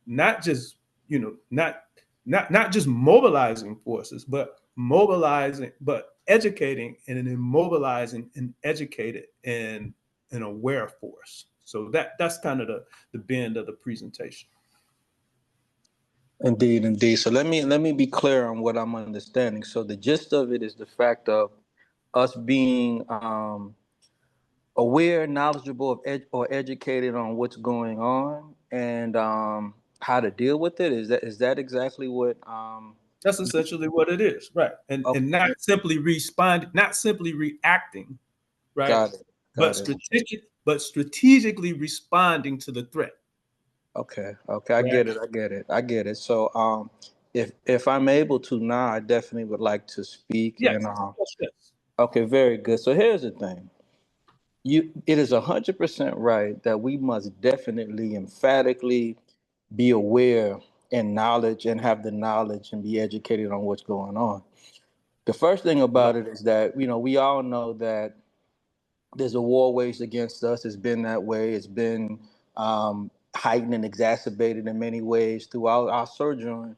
not just, not just mobilizing forces, but educating and then mobilizing an educated and an aware force. So that's kind of the bend of the presentation. Indeed, indeed. So let me be clear on what I'm understanding. So the gist of it is the fact of us being aware, knowledgeable of or educated on what's going on, and how to deal with it. Is that exactly what? That's essentially what it is, right? And Okay. and not simply responding, not simply reacting, right? Got it. But strategically responding to the threat. Okay. Right. I get it. So if I'm able to now, I definitely would like to speak. Yes. And Yes. okay, very good. So here's the thing. It is 100% right that we must definitely emphatically be aware and knowledge and have the knowledge and be educated on what's going on. The first thing about it is that, we all know that there's a war waged against us. It's been that way. It's been heightened and exacerbated in many ways throughout our sojourn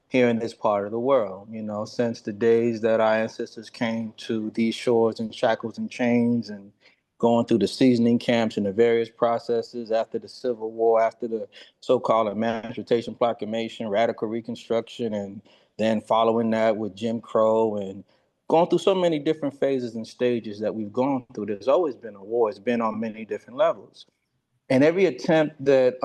here in this part of the world. Since the days that our ancestors came to these shores in shackles and chains, and going through the seasoning camps and the various processes after the Civil War, after the so-called Emancipation Proclamation, Radical Reconstruction, and then following that with Jim Crow, and going through so many different phases and stages that we've gone through. There's always been a war. It's been on many different levels. And every attempt that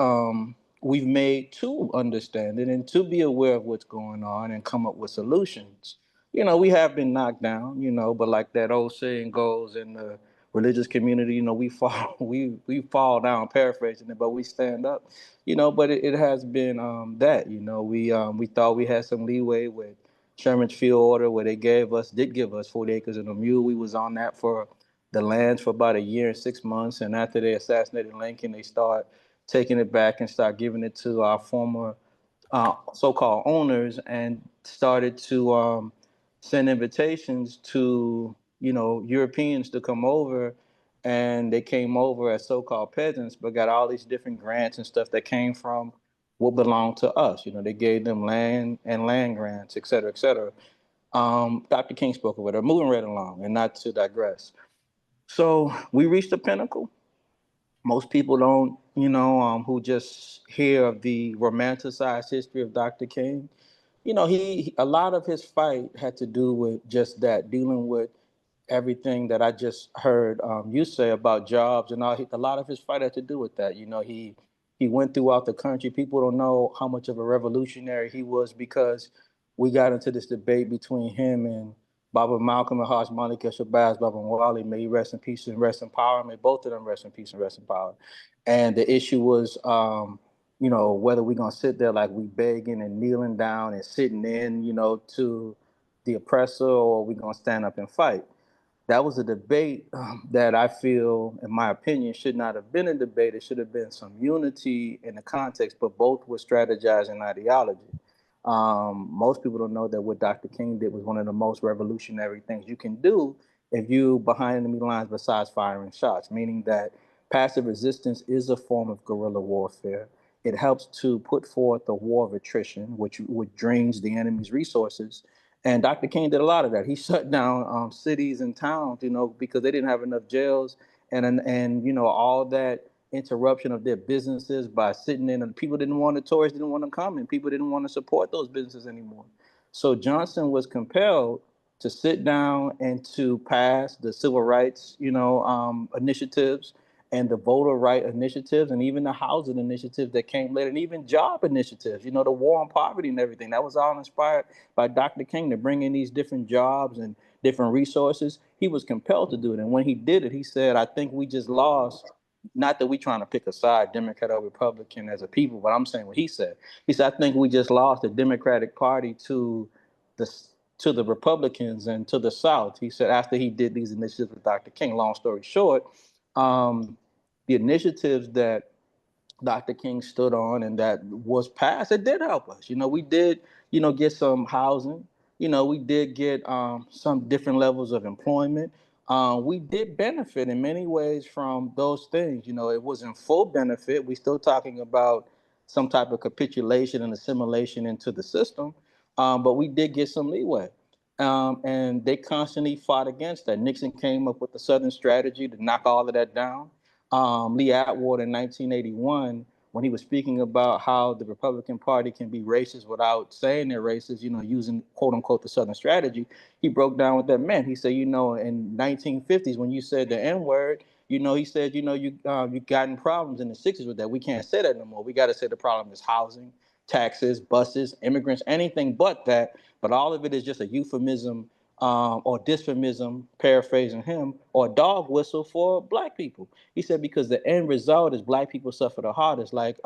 we've made to understand it and to be aware of what's going on and come up with solutions, we have been knocked down, but like that old saying goes in the religious community, we fall, we fall down, paraphrasing it, but we stand up, but it has been that, we thought we had some leeway with Sherman's field order, where they did give us 40 acres and a mule. We was on that for the lands for about a year and 6 months. And after they assassinated Lincoln, they start taking it back and start giving it to our former so-called owners, and started to send invitations to, Europeans to come over. And they came over as so-called peasants, but got all these different grants and stuff that came from what belonged to us. They gave them land and land grants, et cetera, et cetera. Dr. King spoke of it. Moving right along, and not to digress. So we reached the pinnacle. Most people don't, who just hear of the romanticized history of Dr. King. A lot of his fight had to do with just that, dealing with everything that I just heard you say about jobs and all. A lot of his fight had to do with that. He went throughout the country. People don't know how much of a revolutionary he was, because we got into this debate between him and Baba Malcolm and Haj Malik Shabazz, Baba Wali, may he rest in peace and rest in power. May both of them rest in peace and rest in power. And the issue was, you know, whether we're going to sit there like we begging and kneeling down and sitting in, you know, to the oppressor, or we going to stand up and fight. That was a debate that I feel, in my opinion, should not have been a debate. It should have been some unity in the context, but both were strategizing ideology. Most people don't know that what Dr. King did was one of the most revolutionary things you can do if you behind enemy lines besides firing shots, meaning that passive resistance is a form of guerrilla warfare. It helps to put forth a war of attrition, which drains the enemy's resources. And Dr. King did a lot of that. He shut down cities and towns, you know, because they didn't have enough jails, and you know, all that interruption of their businesses by sitting in, and people didn't want the tourists didn't want to come, and people didn't want to support those businesses anymore. So Johnson was compelled to sit down and to pass the civil rights, you know, initiatives and the voter right initiatives and even the housing initiatives that came later, and even job initiatives, you know, the war on poverty and everything. That was all inspired by Dr. King to bring in these different jobs and different resources. He was compelled to do it. And when he did it, he said, I think we just lost, not that we trying to pick a side, Democrat or Republican as a people, but I'm saying what he said. He said, I think we just lost the Democratic Party to the Republicans and to the South. He said after he did these initiatives with Dr. King, long story short, the initiatives that Dr. King stood on and that was passed, it did help us. You know, we did, you know, get some housing. You know, we did get some different levels of employment. We did benefit in many ways from those things. You know, it wasn't full benefit. We're still talking about some type of capitulation and assimilation into the system, but we did get some leeway. And they constantly fought against that. Nixon came up with the Southern strategy to knock all of that down. Lee Atwater in 1981, when he was speaking about how the Republican Party can be racist without saying they're racist, you know, using quote unquote the Southern strategy, he broke down what that meant. He said, you know, in 1950s, when you said the N word, you know, he said, you know, you gotten problems in the 60s with that. We can't say that no more. We got to say the problem is housing, taxes, buses, immigrants, anything but that. But all of it is just a euphemism or dysphemism, paraphrasing him, or a dog whistle for Black people. He said, because the end result is Black people suffer the hardest, like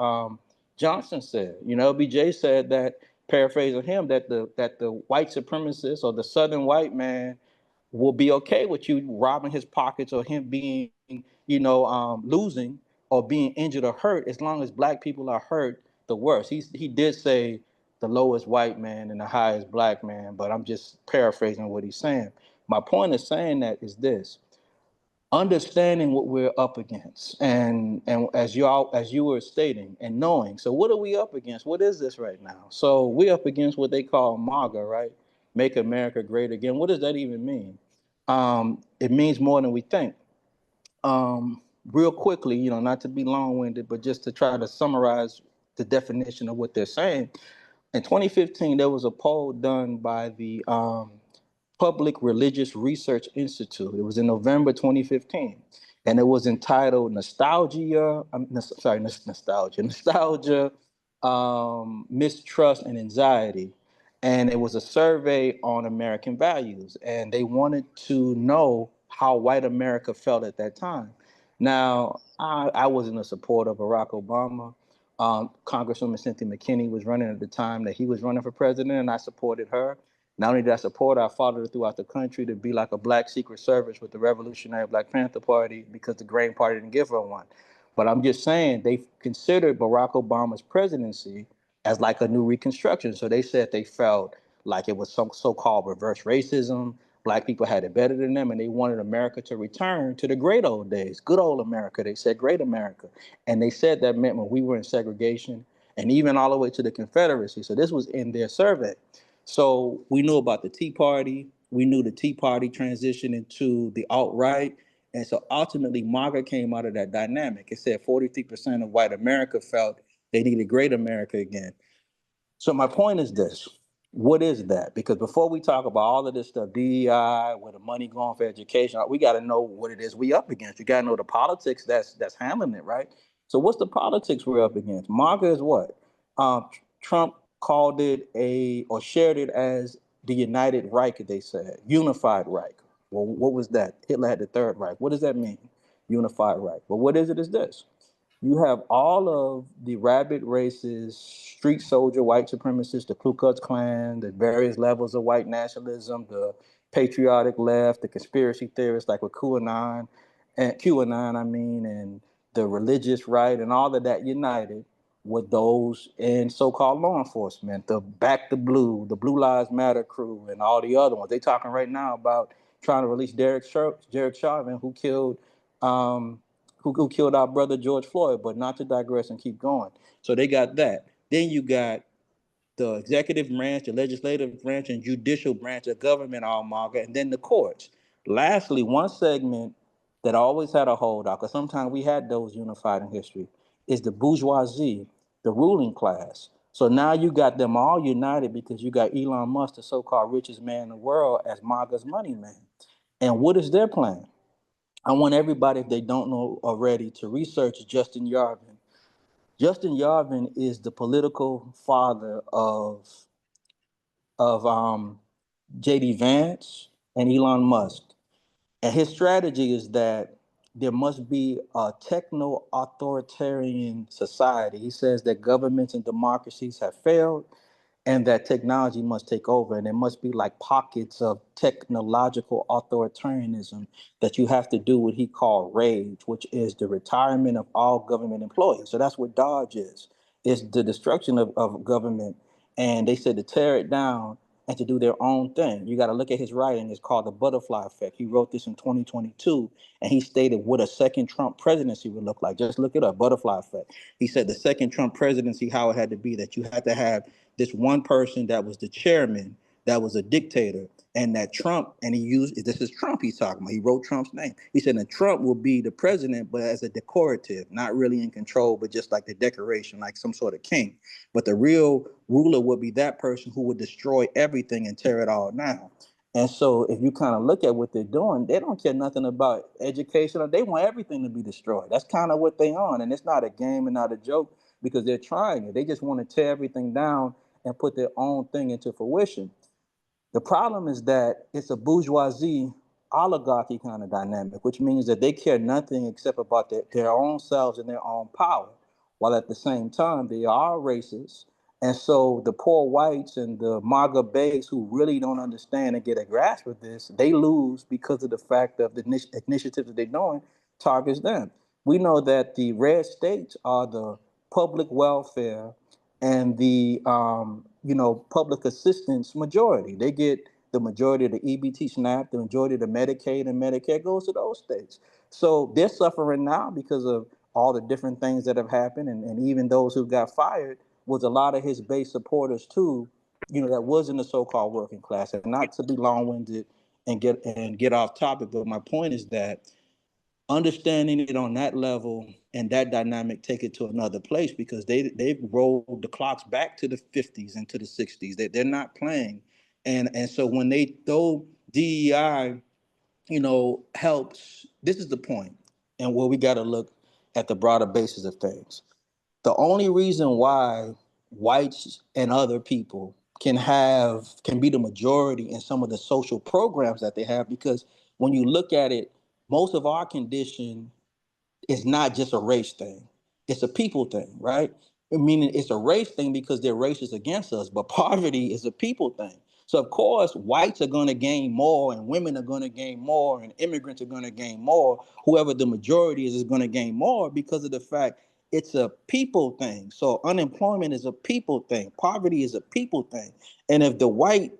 Johnson said. You know, LBJ said that, paraphrasing him, that the white supremacist or the Southern white man will be okay with you robbing his pockets or him being, you know, losing or being injured or hurt, as long as Black people are hurt the worst. He did say the lowest white man and the highest Black man, but I'm just paraphrasing what he's saying. My point of saying that is this: understanding what we're up against, and as you were stating, and knowing. So what are we up against? What is this right now? So we're up against what they call MAGA, right? Make America Great Again. What does that even mean? It means more than we think. Real quickly, you know, not to be long-winded, but just to try to summarize the definition of what they're saying. In 2015, there was a poll done by the Public Religious Research Institute. It was in November 2015, and it was entitled Nostalgia, Mistrust, and Anxiety. And it was a survey on American values, and they wanted to know how white America felt at that time. Now, I wasn't a supporter of Barack Obama. Congresswoman Cynthia McKinney was running at the time that he was running for president, and I supported her. Not only did I support her, I followed her throughout the country to be like a Black Secret Service with the Revolutionary Black Panther Party, because the Green Party didn't give her one. But I'm just saying, they considered Barack Obama's presidency as like a new Reconstruction. So they said they felt like it was some so-called reverse racism. Black people had it better than them, and they wanted America to return to the great old days, good old America. They said great America. And they said that meant when we were in segregation, and even all the way to the Confederacy. So this was in their survey. So we knew about the Tea Party. We knew the Tea Party transitioned into the alt-right. And so ultimately, MAGA came out of that dynamic. It said 43% of white America felt they needed great America again. So my point is this: what is that? Because before we talk about all of this stuff, DEI, where the money going for education, we got to know what it is we up against. You got to know the politics that's handling it, right? So what's the politics we're up against? MAGA is what? Trump called it or shared it as the United Reich, they said, unified Reich. Well, what was that? Hitler had the Third Reich. What does that mean? Unified Reich. But what is it is this. You have all of the rabid races, street soldier, white supremacists, the Ku Klux Klan, the various levels of white nationalism, the patriotic left, the conspiracy theorists like with QAnon, and the religious right, and all of that united with those in so-called law enforcement, the Back the Blue Lives Matter crew, and all the other ones. They talking right now about trying to release Derek Chauvin, who killed who killed our brother George Floyd, but not to digress and keep going. So they got that. Then you got the executive branch, the legislative branch, and judicial branch of government, all MAGA, and then the courts. Lastly, one segment that always had a holdout, because sometimes we had those unified in history, is the bourgeoisie, the ruling class. So now you got them all united because you got Elon Musk, the so-called richest man in the world, as MAGA's money man. And what is their plan? I want everybody, if they don't know already, to research Justin Yarvin. Justin Yarvin is the political father of J.D. Vance and Elon Musk. And his strategy is that there must be a techno-authoritarian society. He says that governments and democracies have failed, and that technology must take over, and there must be like pockets of technological authoritarianism that you have to do what he called rage, which is the retirement of all government employees. So that's what Dodge is. It's the destruction of government, and they said to tear it down and to do their own thing. You got to look at his writing. It's called The Butterfly Effect. He wrote this in 2022, and he stated what a second Trump presidency would look like. Just look it up, Butterfly Effect. He said the second Trump presidency, how it had to be, that you had to have this one person that was the chairman, that was a dictator, and that Trump, and he used, this is Trump he's talking about, he wrote Trump's name. He said that Trump will be the president, but as a decorative, not really in control, but just like the decoration, like some sort of king. But the real ruler would be that person who would destroy everything and tear it all down. And so if you kind of look at what they're doing, they don't care nothing about education. They want everything to be destroyed. That's kind of what they on. And it's not a game and not a joke, because they're trying it. They just want to tear everything down and put their own thing into fruition. The problem is that it's a bourgeoisie oligarchy kind of dynamic, which means that they care nothing except about their own selves and their own power, while at the same time they are racist. And so the poor whites and the MAGA base who really don't understand and get a grasp of this, they lose because of the fact of the initiatives that they're doing targets them. We know that the red states are the public welfare and the public assistance majority. They get the majority of the EBT SNAP, the majority of the Medicaid and Medicare goes to those states. So they're suffering now because of all the different things that have happened, and even those who got fired was a lot of his base supporters too, that was in the so-called working class. And not to be long-winded and get off topic, but my point is that understanding it on that level and that dynamic take it to another place, because they've rolled the clocks back to the 50s and to the 60s. They're not playing. And so when they throw DEI, helps, this is the point, and where we got to look at the broader basis of things. The only reason why whites and other people can be the majority in some of the social programs that they have, because when you look at it, most of our condition is not just a race thing. It's a people thing, right? Meaning it's a race thing because they're racist against us, but poverty is a people thing. So of course, whites are going to gain more, and women are going to gain more, and immigrants are going to gain more. Whoever the majority is going to gain more, because of the fact it's a people thing. So unemployment is a people thing. Poverty is a people thing. And if white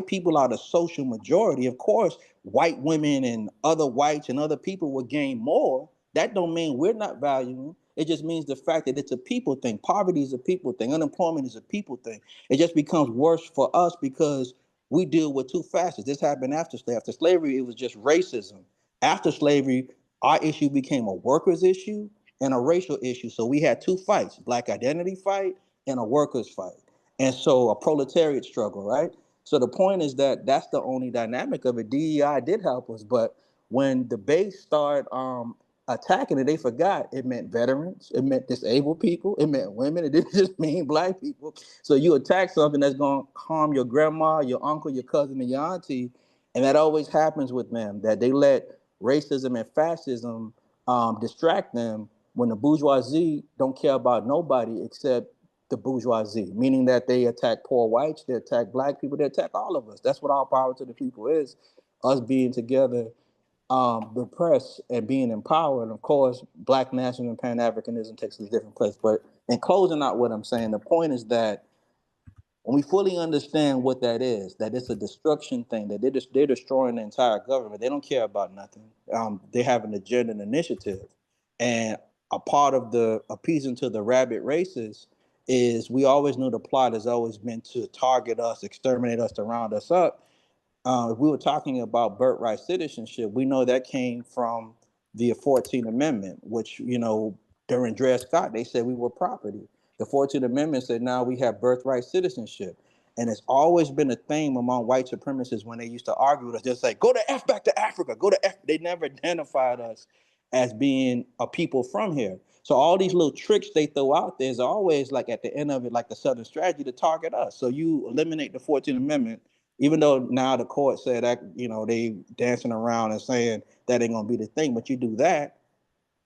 people are the social majority, of course, white women and other whites and other people will gain more. That don't mean we're not valuing. It just means the fact that it's a people thing. Poverty is a people thing. Unemployment is a people thing. It just becomes worse for us because we deal with two facets. This happened after slavery. After slavery, it was just racism. After slavery, our issue became a workers' issue and a racial issue. So we had two fights: Black identity fight and a workers' fight. And so a proletariat struggle, right? So the point is that that's the only dynamic of it. DEI did help us, but when the base started attacking it, they forgot it meant veterans, it meant disabled people, it meant women, it didn't just mean black people. So you attack something that's going to harm your grandma, your uncle, your cousin, and your auntie, and that always happens with them, that they let racism and fascism distract them when the bourgeoisie don't care about nobody except the bourgeoisie, meaning that they attack poor whites, they attack black people, they attack all of us. That's what our power to the people is, us being together, the press and being empowered. And of course, Black nationalism and Pan-Africanism takes us a different place. But in closing out what I'm saying, the point is that when we fully understand what that is, that it's a destruction thing, that they're destroying the entire government. They don't care about nothing. They have an agenda and initiative. And a part of the appeasing to the rabid races is we always knew the plot has always been to target us, exterminate us, to round us up. If we were talking about birthright citizenship, we know that came from the 14th Amendment, which, during Dred Scott, they said we were property. The 14th Amendment said now we have birthright citizenship. And it's always been a theme among white supremacists when they used to argue with us, just say, go to F back to Africa, go to F. They never identified us as being a people from here. So all these little tricks they throw out there is always like at the end of it, like the Southern strategy to target us. So you eliminate the 14th Amendment, even though now the court said that, they dancing around and saying that ain't gonna be the thing, but you do that.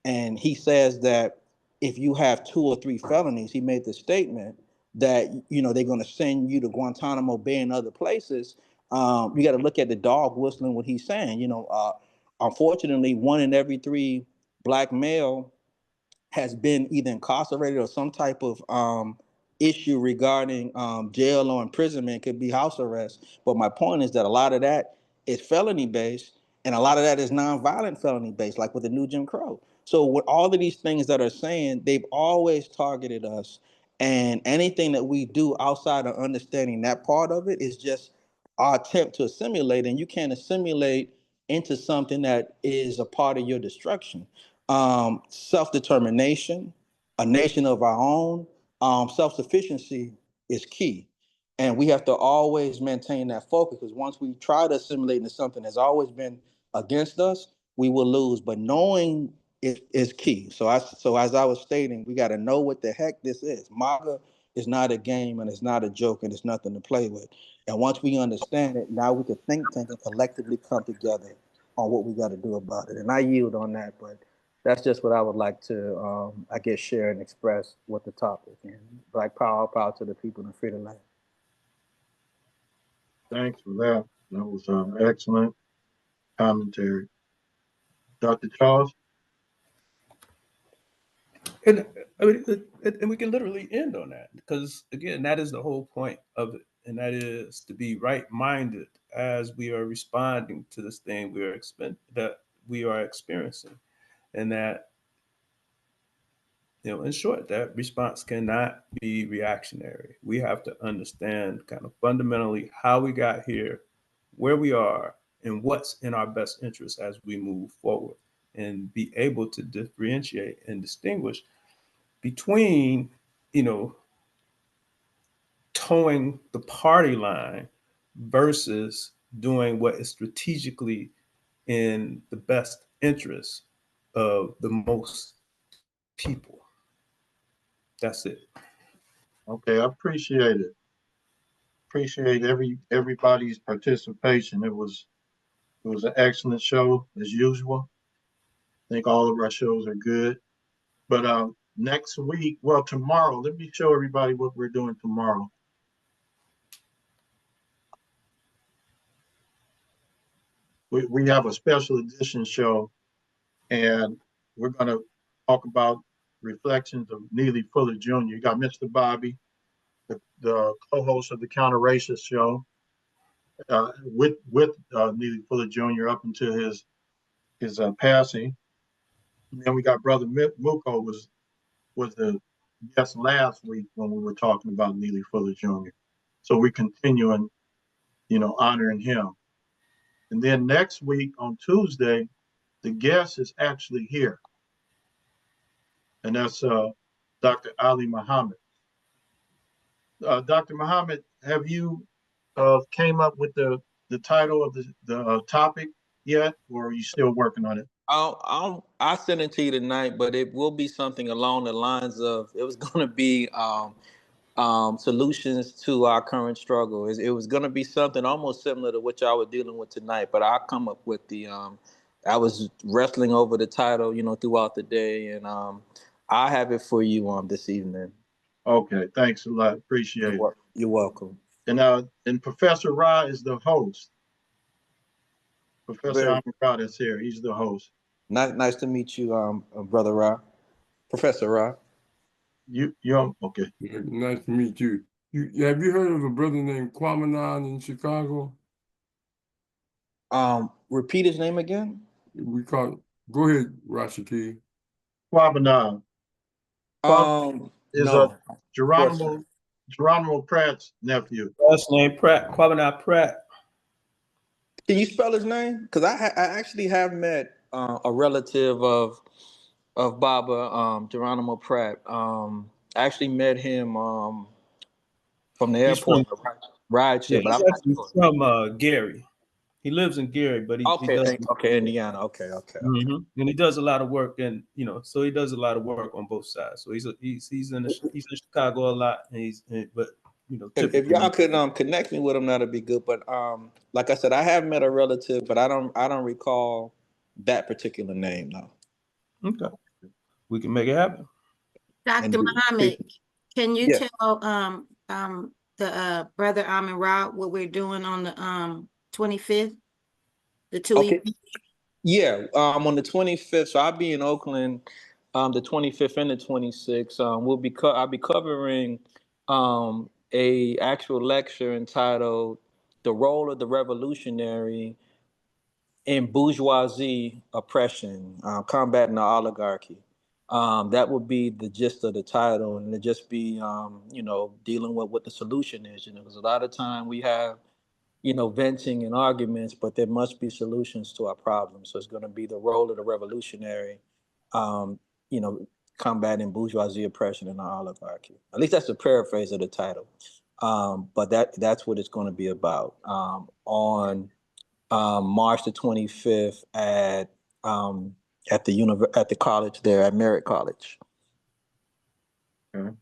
And he says that if you have 2 or 3 felonies, he made the statement that, they're gonna send you to Guantanamo Bay and other places. You gotta look at the dog whistling what he's saying. Unfortunately, 1 in every 3 black male has been either incarcerated or some type of issue regarding jail or imprisonment. Could be house arrest. But my point is that a lot of that is felony based, and a lot of that is nonviolent felony based, like with the new Jim Crow. So with all of these things that are saying, they've always targeted us, and anything that we do outside of understanding that part of it is just our attempt to assimilate, and you can't assimilate into something that is a part of your destruction. Self-determination, a nation of our own, self-sufficiency is key. And we have to always maintain that focus, because once we try to assimilate into something that's always been against us, we will lose. But knowing it is key. So as I was stating, we got to know what the heck this is. MAGA is not a game, and it's not a joke, and it's nothing to play with. And once we understand it, now we can think tank and collectively come together on what we got to do about it. And I yield on that, but that's just what I would like to, share and express with the topic. And Black power, power to the people, and free the land. Thanks for that. That was excellent commentary. Dr. Charles? And I mean, and we can literally end on that, because again, that is the whole point of it, and that is to be right-minded as we are responding to this thing that we are experiencing, and that, in short, that response cannot be reactionary. We have to understand kind of fundamentally how we got here, where we are, and what's in our best interest as we move forward, and be able to differentiate and distinguish between, towing the party line versus doing what is strategically in the best interest of the most people. That's it. Okay, I appreciate it. Appreciate everybody's participation. It was an excellent show as usual. I think all of our shows are good. But next week, well, tomorrow, let me show everybody what we're doing tomorrow. We have a special edition show, and we're going to talk about reflections of Neely Fuller Jr. You got Mr. Bobby, the co-host of the Counter Racist show, with Neely Fuller Jr. up until his passing. And then we got Brother Muko was the guest last week when we were talking about Neely Fuller Jr. So we're continuing, honoring him. And then next week on Tuesday, the guest is actually here, and that's Dr. Ali Muhammad. Dr. Muhammad, have you came up with the title of the topic yet, or are you still working on it? I'll send it to you tonight, but it will be something along the lines of it was going to be solutions to our current struggle. It was going to be something almost similar to what y'all were dealing with tonight, but I'll come up with the. I was wrestling over the title, throughout the day, and I'll have it for you this evening. Okay, thanks a lot. Appreciate it. You're welcome. And Professor Rahh is the host. Professor Very Rahh is here. He's the host. nice to meet you, Brother Rahh, Professor Rahh. You okay? Nice to meet you. Have you heard of a brother named Kwamanan in Chicago? Repeat his name again. Go ahead, Rashaki. Quabanah. Is No. Geronimo Pratt's nephew. Last name Pratt, Kwabena Pratt. Can you spell his name? Because I actually have met a relative of Baba, Geronimo Pratt. I actually met him from the He's airport, from, ride share, yeah, but he's I'm not actually sure. from Gary. He lives in Gary, but he does. Okay, Indiana. Okay. And he does a lot of work, and so he does a lot of work on both sides. So he's in Chicago a lot, and but If y'all could connect me with him, that'd be good. But like I said, I have met a relative, but I don't recall that particular name. No. Okay, we can make it happen. Dr. Muhammad, can you Yes. tell the brother Amin Ra what we're doing on the 25th? The two Okay. evenings? Yeah, on the 25th, so I'll be in Oakland, the 25th and the 26th. I'll be covering a actual lecture entitled "The Role of the Revolutionary in Bourgeoisie Oppression, Combating the Oligarchy." That would be the gist of the title, and it just be dealing with what the solution is. Because a lot of time we have venting and arguments, but there must be solutions to our problems. So it's going to be the role of the revolutionary, um, combating bourgeoisie oppression and the oligarchy. At least that's a paraphrase of the title. But that's what it's going to be about on March the 25th at the college there at Merritt College. Okay.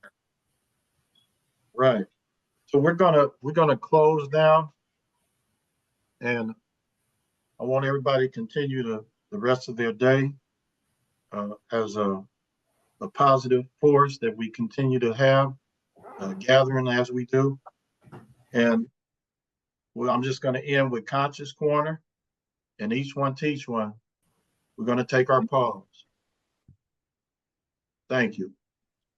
Right. So we're gonna close down, and I want everybody to continue the rest of their day as a positive force that we continue to have gathering as we do. And I'm just going to end with Conscious Corner, and each one teach one. We're going to take our pause. Thank you.